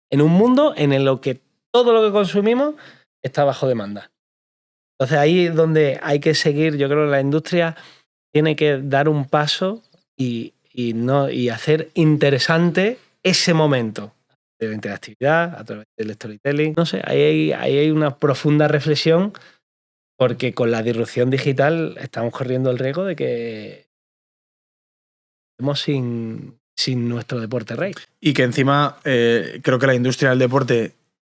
En un mundo en el que todo lo que consumimos está bajo demanda. Entonces ahí es donde hay que seguir. Yo creo que la industria tiene que dar un paso y hacer interesante ese momento de la interactividad a través del storytelling. No sé, ahí hay una profunda reflexión, porque con la disrupción digital estamos corriendo el riesgo de que estemos sin nuestro deporte rey. Y que encima creo que la industria del deporte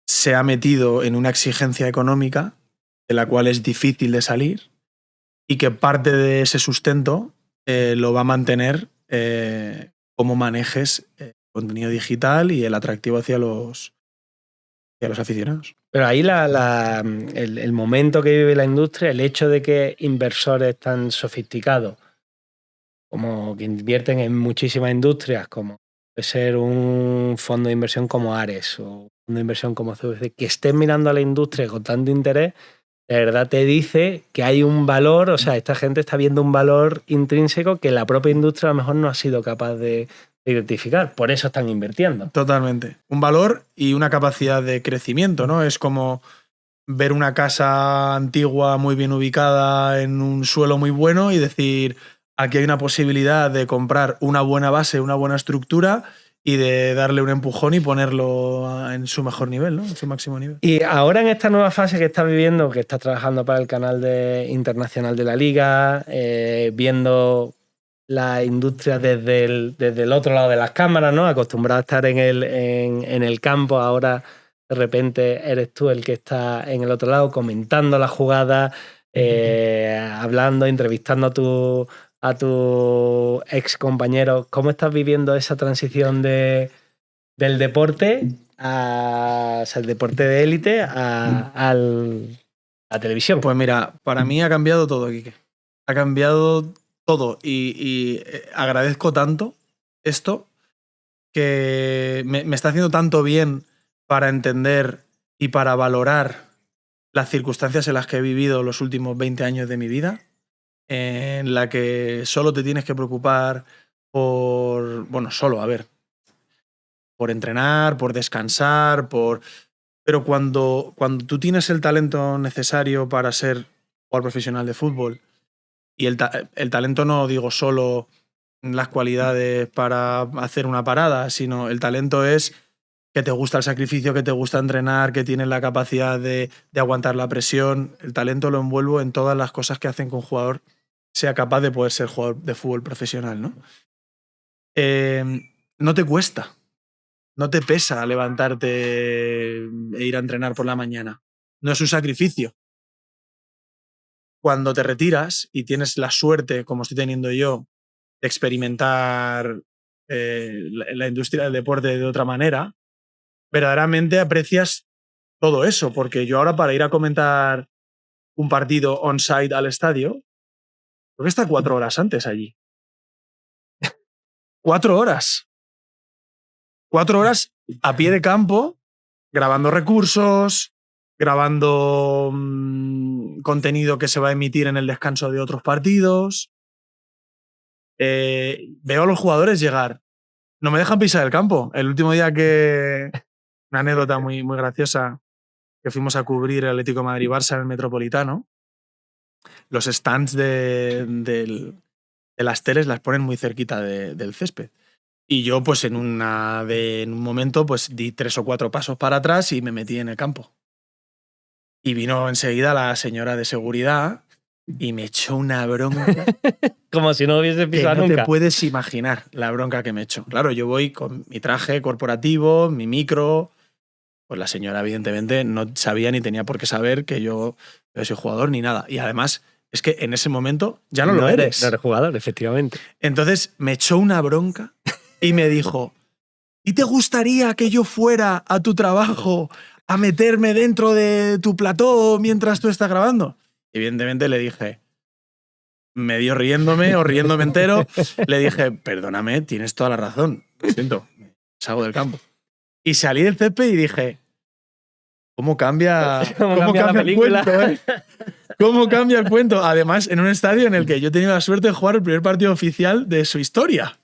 se ha metido en una exigencia económica de la cual es difícil de salir, y que parte de ese sustento lo va a mantener cómo manejes el contenido digital y el atractivo hacia los aficionados. Pero ahí el momento que vive la industria, el hecho de que inversores tan sofisticados como que invierten en muchísimas industrias, como puede ser un fondo de inversión como Ares o un fondo de inversión como CVC, que estén mirando a la industria con tanto interés, de verdad te dice que hay un valor, o sea, esta gente está viendo un valor intrínseco que la propia industria a lo mejor no ha sido capaz de identificar. Por eso están invirtiendo. Totalmente. Un valor y una capacidad de crecimiento, ¿no? Es como ver una casa antigua muy bien ubicada en un suelo muy bueno y decir, aquí hay una posibilidad de comprar una buena base, una buena estructura, y de darle un empujón y ponerlo en su mejor nivel, ¿no? En su máximo nivel. Y ahora en esta nueva fase que estás viviendo, que estás trabajando para el canal internacional de la Liga, viendo la industria desde el otro lado de las cámaras, ¿no? Acostumbrado a estar en el campo, ahora de repente eres tú el que está en el otro lado comentando la jugada, hablando, entrevistando a tu ex compañero, ¿cómo estás viviendo esa transición del deporte, o sea, el deporte de élite, a la televisión? Pues mira, para mí ha cambiado todo, Quique. Ha cambiado todo y agradezco tanto esto que me está haciendo tanto bien para entender y para valorar las circunstancias en las que he vivido los últimos 20 años de mi vida, en la que solo te tienes que preocupar por, bueno, solo, a ver, por entrenar, por descansar, pero cuando tú tienes el talento necesario para ser jugador profesional de fútbol, y el talento no digo solo las cualidades para hacer una parada, sino el talento es que te gusta el sacrificio, que te gusta entrenar, que tienes la capacidad de aguantar la presión. El talento lo envuelvo en todas las cosas que hacen que un jugador sea capaz de poder ser jugador de fútbol profesional, ¿no? No te cuesta, no te pesa levantarte e ir a entrenar por la mañana. No es un sacrificio. Cuando te retiras y tienes la suerte, como estoy teniendo yo, de experimentar la industria del deporte de otra manera, verdaderamente aprecias todo eso, porque yo ahora para ir a comentar un partido on-site al estadio, creo que está 4 horas antes allí. 4 horas. 4 horas a pie de campo, grabando recursos, grabando contenido que se va a emitir en el descanso de otros partidos. Veo a los jugadores llegar. No me dejan pisar el campo. El último día que... Una anécdota muy, muy graciosa, que fuimos a cubrir el Atlético de Madrid-Barça en el Metropolitano. Los stands de las teles las ponen muy cerquita del césped. Y yo, pues en un momento, pues di 3 o 4 pasos para atrás y me metí en el campo. Y vino enseguida la señora de seguridad y me echó una bronca. Como si no hubiese pisado que no nunca. te puedes imaginar la bronca que me echó. Claro, yo voy con mi traje corporativo, mi micro. Pues la señora, evidentemente, no sabía ni tenía por qué saber que yo soy jugador ni nada. Y además, es que en ese momento ya no lo eres. No eres jugador, efectivamente. Entonces me echó una bronca y me dijo: ¿y te gustaría que yo fuera a tu trabajo a meterme dentro de tu plató mientras tú estás grabando? Evidentemente le dije, medio riéndome o riéndome entero, le dije: perdóname, tienes toda la razón, lo siento, salgo del campo. Y salí del césped y dije: ¿cómo cambia la película? el cuento, ¿Cómo cambia el cuento? Además, en un estadio en el que yo he tenido la suerte de jugar el primer partido oficial de su historia.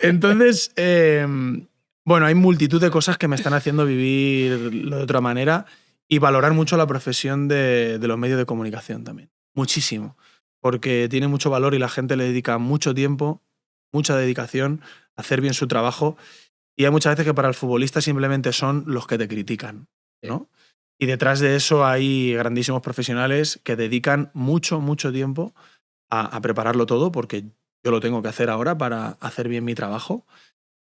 Entonces, bueno, hay multitud de cosas que me están haciendo vivirlo de otra manera y valorar mucho la profesión de los medios de comunicación también. Muchísimo. Porque tiene mucho valor y la gente le dedica mucho tiempo, mucha dedicación a hacer bien su trabajo. Y hay muchas veces que para el futbolista simplemente son los que te critican, ¿no? Y detrás de eso hay grandísimos profesionales que dedican mucho, mucho tiempo a prepararlo todo, porque yo lo tengo que hacer ahora para hacer bien mi trabajo.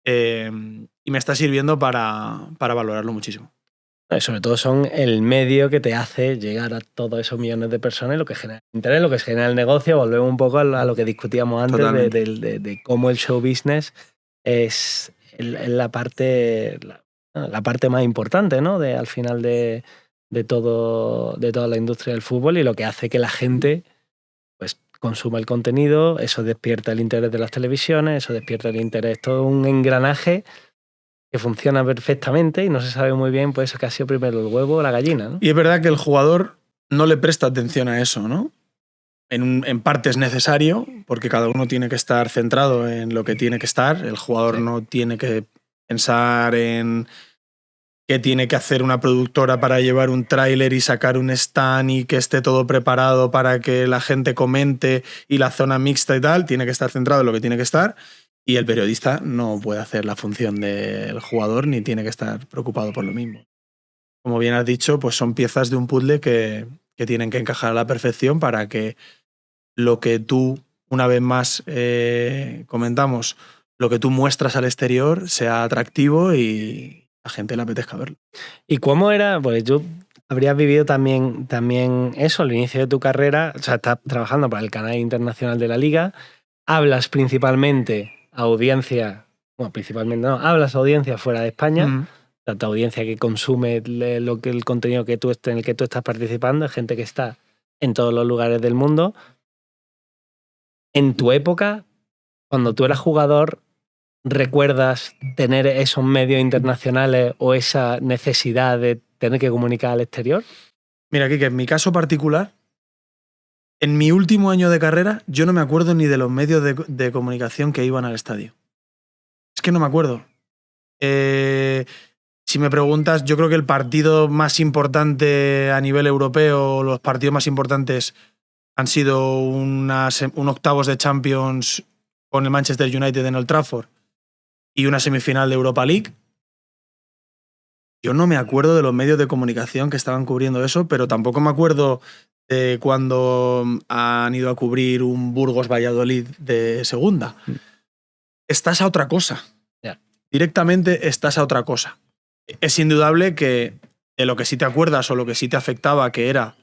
Y me está sirviendo para valorarlo muchísimo. Sobre todo son el medio que te hace llegar a todos esos millones de personas, lo que genera interés, lo que genera el negocio. Volvemos un poco a lo que discutíamos antes de cómo el show business es la parte más importante, ¿no? Al final de toda la industria del fútbol, y lo que hace que la gente pues consuma el contenido. Eso despierta el interés de las televisiones, eso despierta el interés, todo un engranaje que funciona perfectamente y no se sabe muy bien pues qué ha sido primero, el huevo o la gallina, ¿no? Y es verdad que el jugador no le presta atención a eso, ¿no? En parte es necesario, porque cada uno tiene que estar centrado en lo que tiene que estar. El jugador no tiene que pensar en qué tiene que hacer una productora para llevar un tráiler y sacar un stand y que esté todo preparado para que la gente comente y la zona mixta y tal. Tiene que estar centrado en lo que tiene que estar. Y el periodista no puede hacer la función del jugador ni tiene que estar preocupado por lo mismo. Como bien has dicho, pues son piezas de un puzzle que tienen que encajar a la perfección para que lo que tú, una vez más comentamos, lo que tú muestras al exterior sea atractivo y la gente le apetezca verlo. ¿Y cómo era? Pues yo habrías vivido también eso al inicio de tu carrera. O sea, estás trabajando para el canal internacional de la Liga, hablas principalmente a audiencia, bueno, principalmente no, hablas a audiencia fuera de España, tu audiencia que consume el contenido en el que tú estás participando, es gente que está en todos los lugares del mundo. En tu época, cuando tú eras jugador, ¿recuerdas tener esos medios internacionales o esa necesidad de tener que comunicar al exterior? Mira, Kike, en mi caso particular, en mi último año de carrera, yo no me acuerdo ni de los medios de comunicación que iban al estadio. Es que no me acuerdo. Si me preguntas, yo creo que el partido más importante a nivel europeo, los partidos más importantes han sido un octavos de Champions con el Manchester United en Old Trafford y una semifinal de Europa League. Yo no me acuerdo de los medios de comunicación que estaban cubriendo eso, pero tampoco me acuerdo de cuando han ido a cubrir un Burgos-Valladolid de segunda. Estás a otra cosa. Yeah. Directamente estás a otra cosa. Es indudable que de lo que sí te acuerdas o lo que sí te afectaba, que era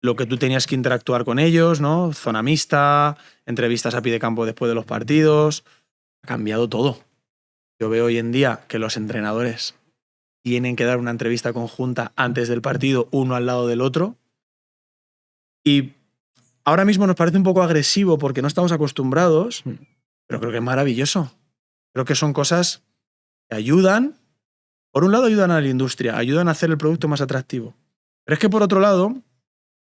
lo que tú tenías que interactuar con ellos, ¿no? Zona mixta, entrevistas a pie de campo después de los partidos. Ha cambiado todo. Yo veo hoy en día que los entrenadores tienen que dar una entrevista conjunta antes del partido, uno al lado del otro. Y ahora mismo nos parece un poco agresivo porque no estamos acostumbrados, pero creo que es maravilloso. Creo que son cosas que ayudan. Por un lado ayudan a la industria, ayudan a hacer el producto más atractivo. Pero es que por otro lado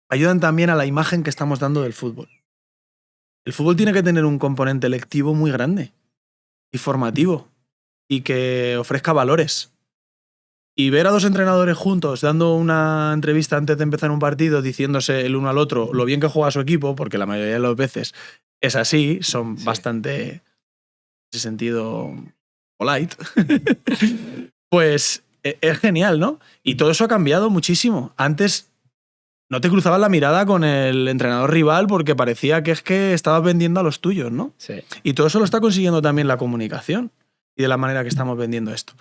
ayudan también a la imagen que estamos dando del fútbol. El fútbol tiene que tener un componente lectivo muy grande y formativo y que ofrezca valores. Y ver a dos entrenadores juntos dando una entrevista antes de empezar un partido diciéndose el uno al otro lo bien que juega su equipo, porque la mayoría de las veces es así, son bastante, en ese sentido, polite, pues es genial, ¿no? Y todo eso ha cambiado muchísimo. Antes no te cruzabas la mirada con el entrenador rival porque parecía que es que estabas vendiendo a los tuyos, ¿no? Sí. Y todo eso lo está consiguiendo también la comunicación y de la manera que estamos vendiendo esto.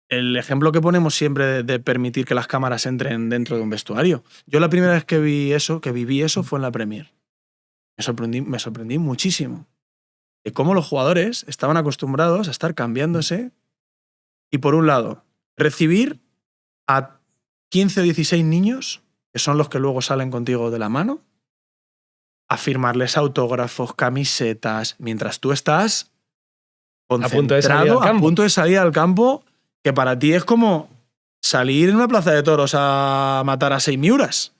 El ejemplo que ponemos siempre de permitir que las cámaras entren dentro de un vestuario. Yo la primera vez que viví eso fue en la Premier. Me sorprendí muchísimo de cómo los jugadores estaban acostumbrados a estar cambiándose y, por un lado, recibir a 15 o 16 niños, que son los que luego salen contigo de la mano, a firmarles autógrafos, camisetas, mientras tú estás concentrado, a punto de salir al campo, que para ti es como salir en una plaza de toros a matar a 6 miuras.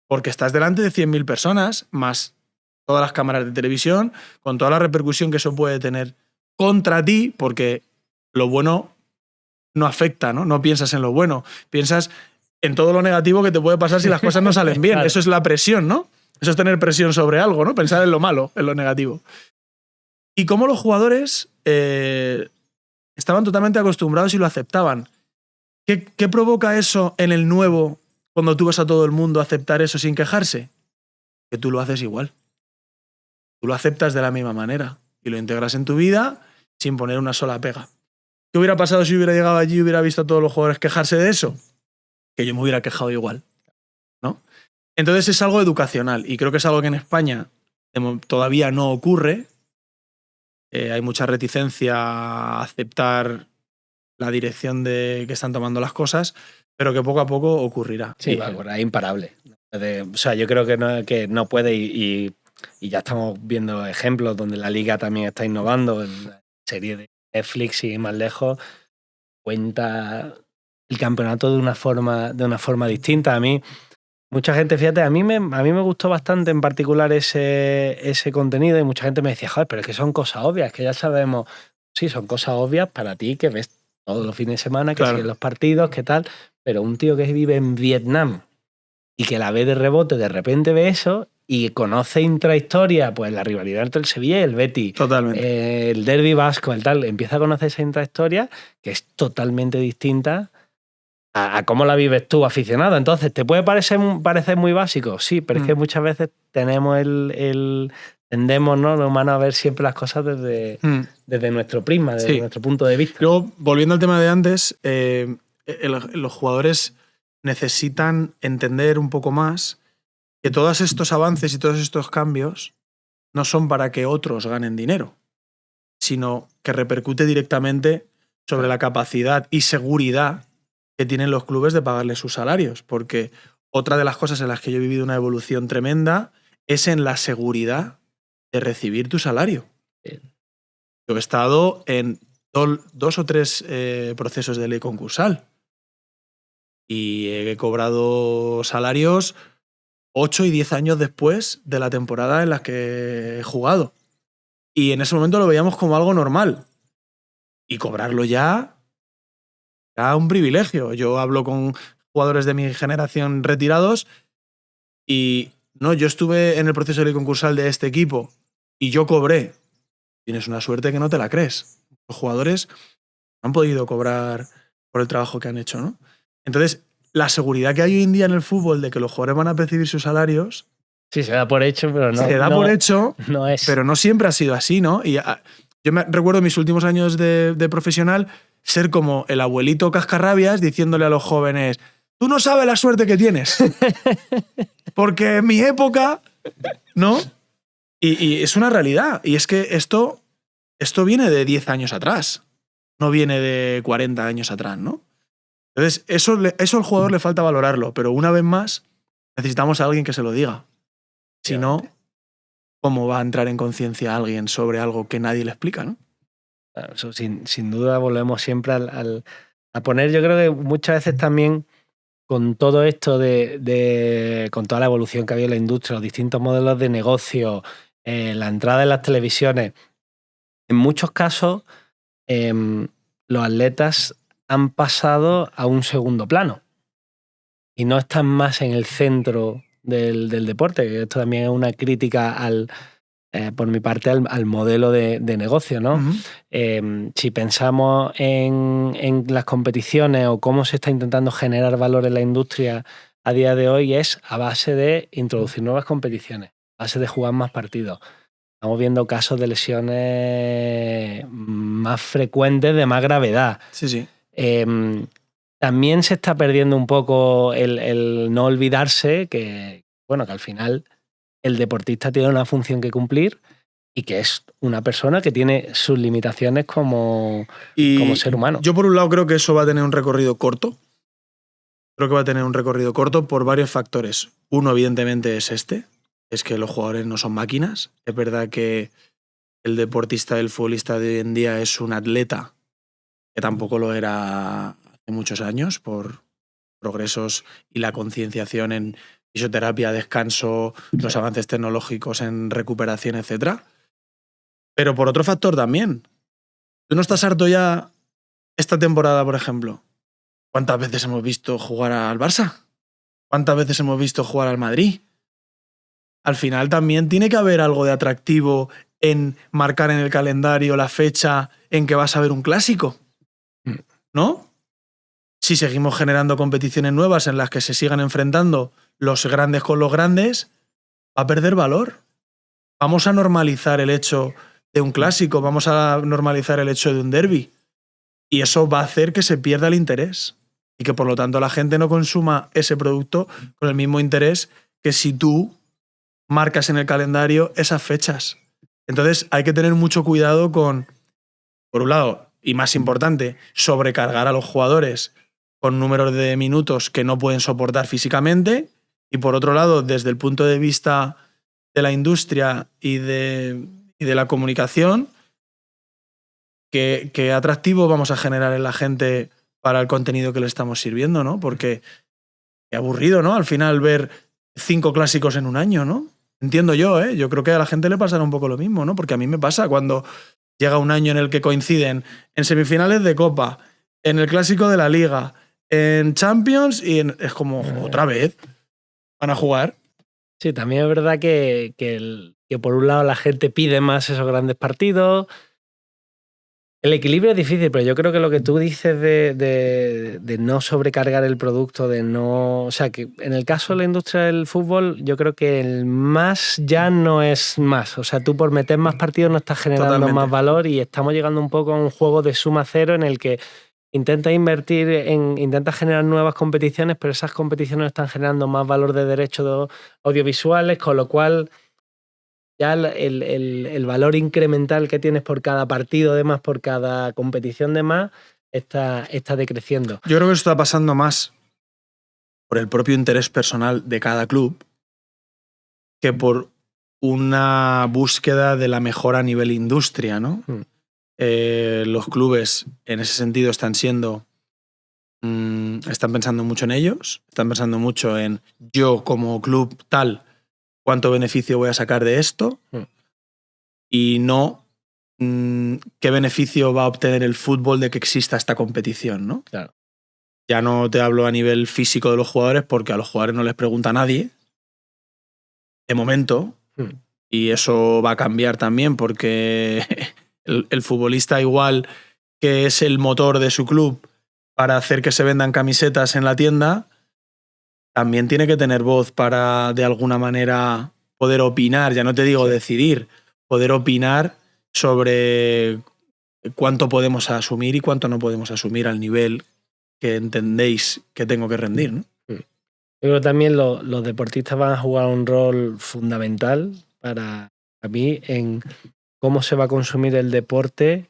Porque estás delante de 100.000 personas, más todas las cámaras de televisión, con toda la repercusión que eso puede tener contra ti, porque lo bueno no afecta, ¿no? No piensas en lo bueno, piensas en todo lo negativo que te puede pasar si las cosas no salen bien. Claro. Eso es la presión, ¿no? Eso es tener presión sobre algo, ¿no? Pensar en lo malo, en lo negativo. Y cómo los jugadores estaban totalmente acostumbrados y lo aceptaban. ¿Qué provoca eso en el nuevo cuando tú vas a todo el mundo a aceptar eso sin quejarse? Que tú lo haces igual. Tú lo aceptas de la misma manera y lo integras en tu vida sin poner una sola pega. ¿Qué hubiera pasado si hubiera llegado allí y hubiera visto a todos los jugadores quejarse de eso? Que yo me hubiera quejado igual, ¿no? Entonces es algo educacional y creo que es algo que en España todavía no ocurre. Hay mucha reticencia a aceptar la dirección de que están tomando las cosas, pero que poco a poco ocurrirá. Sí, es imparable. O sea, yo creo que no puede y ya estamos viendo ejemplos donde la Liga también está innovando. En la serie de Netflix y más lejos cuenta el campeonato de una forma distinta. A mí, mucha gente, fíjate, a mí me gustó bastante en particular ese contenido y mucha gente me decía, joder, pero es que son cosas obvias, que ya sabemos. Sí, son cosas obvias para ti que ves todos los fines de semana, que siguen los partidos, que tal, pero un tío que vive en Vietnam y que la ve de rebote, de repente ve eso y conoce intrahistoria, pues la rivalidad entre el Sevilla y el Betis. Totalmente. El derbi vasco, el tal, empieza a conocer esa intrahistoria que es totalmente distinta a cómo la vives tú, aficionado. Entonces, ¿te puede parecer muy básico? Sí, pero es que muchas veces tenemos tendemos, ¿no?, los humanos a ver siempre las cosas desde nuestro prisma, desde nuestro punto de vista. Luego, volviendo al tema de antes, los jugadores necesitan entender un poco más que todos estos avances y todos estos cambios no son para que otros ganen dinero, sino que repercute directamente sobre la capacidad y seguridad que tienen los clubes de pagarle sus salarios. Porque otra de las cosas en las que yo he vivido una evolución tremenda es en la seguridad de recibir tu salario. Yo he estado en 2 o 3 procesos de ley concursal y he cobrado salarios 8 y 10 años después de la temporada en la que he jugado. Y en ese momento lo veíamos como algo normal. Y cobrarlo ya era un privilegio. Yo hablo con jugadores de mi generación retirados y no, yo estuve en el proceso de ley concursal de este equipo y yo cobré. Tienes una suerte que no te la crees. Los jugadores han podido cobrar por el trabajo que han hecho, ¿no? Entonces, la seguridad que hay hoy en día en el fútbol de que los jugadores van a percibir sus salarios... Sí, se da por hecho, pero no. Se da por hecho, no es. Pero no siempre ha sido así, ¿no? Y yo me recuerdo mis últimos años de profesional ser como el abuelito cascarrabias diciéndole a los jóvenes: tú no sabes la suerte que tienes. Porque en mi época, ¿no? Y es una realidad. Y es que esto viene de 10 años atrás. No viene de 40 años atrás, ¿no? Entonces, eso al jugador le falta valorarlo. Pero una vez más, necesitamos a alguien que se lo diga. Si no, ¿cómo va a entrar en conciencia alguien sobre algo que nadie le explica, ¿no? Eso, sin duda volvemos siempre a poner, yo creo que muchas veces también con todo esto con toda la evolución que ha habido en la industria, los distintos modelos de negocio, la entrada en las televisiones, en muchos casos los atletas han pasado a un segundo plano y no están más en el centro del deporte, que esto también es una crítica por mi parte al modelo de negocio, ¿no? Uh-huh. Si pensamos en las competiciones o cómo se está intentando generar valor en la industria a día de hoy, es a base de introducir nuevas competiciones, a base de jugar más partidos. Estamos viendo casos de lesiones más frecuentes, de más gravedad. Sí, sí. También se está perdiendo un poco el no olvidarse que al final el deportista tiene una función que cumplir y que es una persona que tiene sus limitaciones como ser humano. Yo por un lado creo que eso va a tener un recorrido corto. Creo que va a tener un recorrido corto por varios factores. Uno, evidentemente, es que los jugadores no son máquinas. Es verdad que el deportista, el futbolista de hoy en día es un atleta que tampoco lo era hace muchos años por progresos y la concienciación en fisioterapia, descanso, los avances tecnológicos en recuperación, etc. Pero por otro factor también. ¿Tú no estás harto ya esta temporada, por ejemplo? ¿Cuántas veces hemos visto jugar al Barça? ¿Cuántas veces hemos visto jugar al Madrid? Al final también tiene que haber algo de atractivo en marcar en el calendario la fecha en que vas a ver un clásico, ¿no? Si seguimos generando competiciones nuevas en las que se sigan enfrentando los grandes con los grandes, va a perder valor. Vamos a normalizar el hecho de un clásico, vamos a normalizar el hecho de un derbi. Y eso va a hacer que se pierda el interés y que por lo tanto la gente no consuma ese producto con el mismo interés que si tú marcas en el calendario esas fechas. Entonces hay que tener mucho cuidado con, por un lado, y más importante, sobrecargar a los jugadores con números de minutos que no pueden soportar físicamente, y por otro lado, desde el punto de vista de la industria y de la comunicación, ¿qué atractivo vamos a generar en la gente para el contenido que le estamos sirviendo, ¿no? Porque qué aburrido, ¿no? Al final ver 5 clásicos en un año, ¿no? Entiendo yo, ¿eh? Yo creo que a la gente le pasará un poco lo mismo, ¿no? Porque a mí me pasa cuando llega un año en el que coinciden en semifinales de Copa, en el Clásico de la Liga, en Champions y es como, otra vez, van a jugar. Sí, también es verdad que por un lado la gente pide más esos grandes partidos. El equilibrio es difícil, pero yo creo que lo que tú dices de no sobrecargar el producto, de no... O sea, que en el caso de la industria del fútbol, yo creo que el más ya no es más. O sea, tú por meter más partidos no estás generando más valor y estamos llegando un poco a un juego de suma cero en el que intenta intenta generar nuevas competiciones, pero esas competiciones están generando más valor de derechos audiovisuales, con lo cual ya el valor incremental que tienes por cada partido de más, por cada competición de más, está decreciendo. Yo creo que eso está pasando más por el propio interés personal de cada club que por una búsqueda de la mejora a nivel industria, ¿no? Los clubes en ese sentido están pensando mucho en ellos, están pensando mucho en yo como club tal, cuánto beneficio voy a sacar de esto y no qué beneficio va a obtener el fútbol de que exista esta competición, ¿no? Claro. Ya no te hablo a nivel físico de los jugadores porque a los jugadores no les pregunta nadie, de momento, y eso va a cambiar también porque el futbolista igual que es el motor de su club para hacer que se vendan camisetas en la tienda, también tiene que tener voz para de alguna manera poder opinar, ya no te digo decidir, poder opinar sobre cuánto podemos asumir y cuánto no podemos asumir al nivel que entendéis que tengo que rendir, ¿no? Yo creo que también los deportistas van a jugar un rol fundamental para mí en cómo se va a consumir el deporte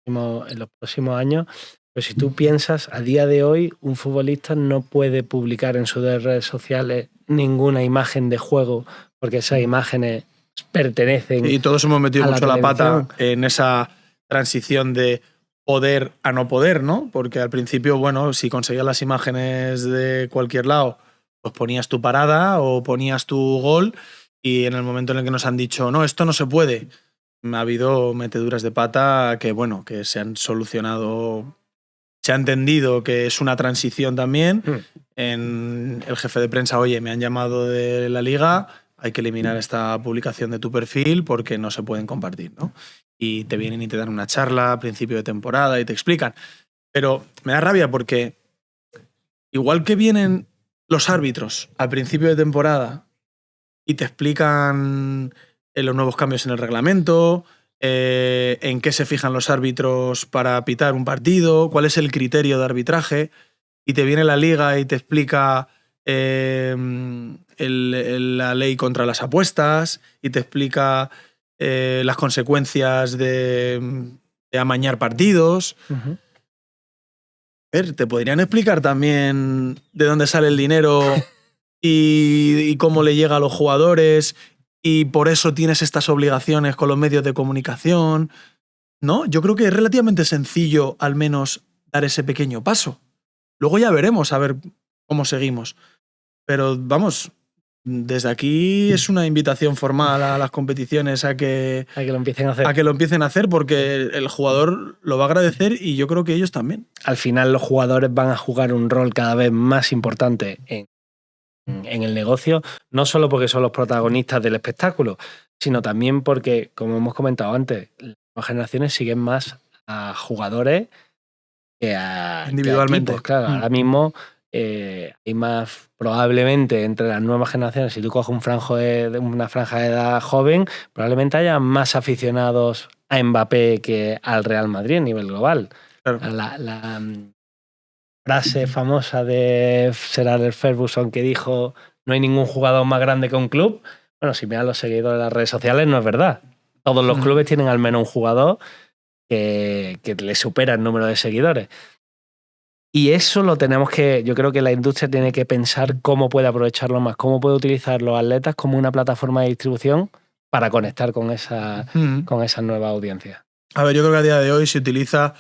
en los próximos años. Pero si tú piensas, a día de hoy, un futbolista no puede publicar en sus redes sociales ninguna imagen de juego, porque esas imágenes pertenecen. Y todos hemos metido mucho la pata en esa transición de poder a no poder, ¿no? Porque al principio, bueno, si conseguías las imágenes de cualquier lado, pues ponías tu parada o ponías tu gol, y en el momento en el que nos han dicho, no, esto no se puede, ha habido meteduras de pata que, bueno, que se han solucionado. Se ha entendido que es una transición también. En el jefe de prensa, oye, me han llamado de la liga, hay que eliminar esta publicación de tu perfil porque no se pueden compartir, ¿no? Y te vienen y te dan una charla a principio de temporada y te explican. Pero me da rabia porque igual que vienen los árbitros al principio de temporada y te explican los nuevos cambios en el reglamento, en qué se fijan los árbitros para pitar un partido, cuál es el criterio de arbitraje, y te viene la liga y te explica la ley contra las apuestas y te explica las consecuencias de amañar partidos. A ver, te podrían explicar también de dónde sale el dinero y cómo le llega a los jugadores, y por eso tienes estas obligaciones con los medios de comunicación, ¿no? Yo creo que es relativamente sencillo al menos dar ese pequeño paso. Luego ya veremos a ver cómo seguimos. Pero vamos, desde aquí es una invitación formal a las competiciones a que lo empiecen a hacer. A que lo empiecen a hacer, porque el jugador lo va a agradecer y yo creo que ellos también. Al final los jugadores van a jugar un rol cada vez más importante en el negocio, no solo porque son los protagonistas del espectáculo, sino también porque, como hemos comentado antes, las nuevas generaciones siguen más a jugadores que a individualmente. Equipos. Claro, ahora mismo hay más, probablemente entre las nuevas generaciones, si tú coges una franja de edad joven, probablemente haya más aficionados a Mbappé que al Real Madrid a nivel global. Claro. La frase famosa de Sir Alex Ferguson que dijo: no hay ningún jugador más grande que un club. Bueno, si miras los seguidores de las redes sociales, no es verdad. Todos los clubes tienen al menos un jugador que le supera el número de seguidores. Y eso lo tenemos que, yo creo que la industria tiene que pensar cómo puede aprovecharlo más, cómo puede utilizar los atletas como una plataforma de distribución para conectar con esa nueva audiencia. A ver, yo creo que a día de hoy se utiliza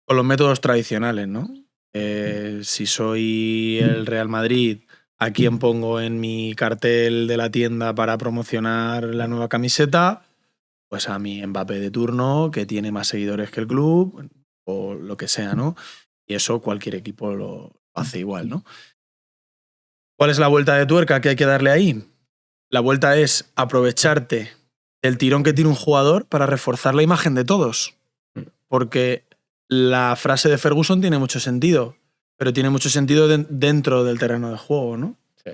con los métodos tradicionales, ¿no? Si soy el Real Madrid, ¿a quién pongo en mi cartel de la tienda para promocionar la nueva camiseta? Pues a mi Mbappé de turno, que tiene más seguidores que el club, o lo que sea, ¿no? Y eso cualquier equipo lo hace igual, ¿no? ¿Cuál es la vuelta de tuerca que hay que darle ahí? La vuelta es aprovecharte del tirón que tiene un jugador para reforzar la imagen de todos. Porque la frase de Ferguson tiene mucho sentido, pero tiene mucho sentido dentro del terreno de juego, ¿no? Sí.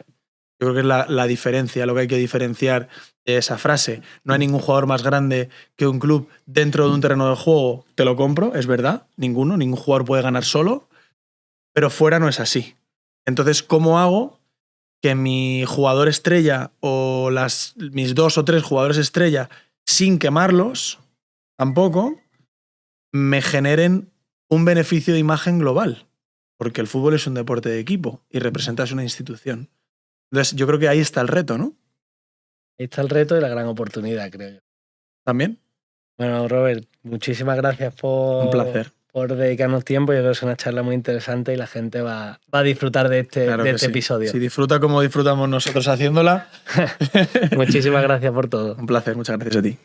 Yo creo que es la diferencia, lo que hay que diferenciar de esa frase. No hay ningún jugador más grande que un club dentro de un terreno de juego. Te lo compro, es verdad. Ningún jugador puede ganar solo. Pero fuera no es así. Entonces, ¿cómo hago que mi jugador estrella o mis 2 o 3 jugadores estrella, sin quemarlos tampoco, me generen un beneficio de imagen global? Porque el fútbol es un deporte de equipo y representas una institución. Entonces, yo creo que ahí está el reto, ¿no? Ahí está el reto y la gran oportunidad, creo yo. ¿También? Bueno, Robert, muchísimas gracias Un placer. por dedicarnos tiempo. Yo creo que es una charla muy interesante y la gente va a disfrutar de este episodio. Si disfruta como disfrutamos nosotros haciéndola. Muchísimas gracias por todo. Un placer, muchas gracias a ti.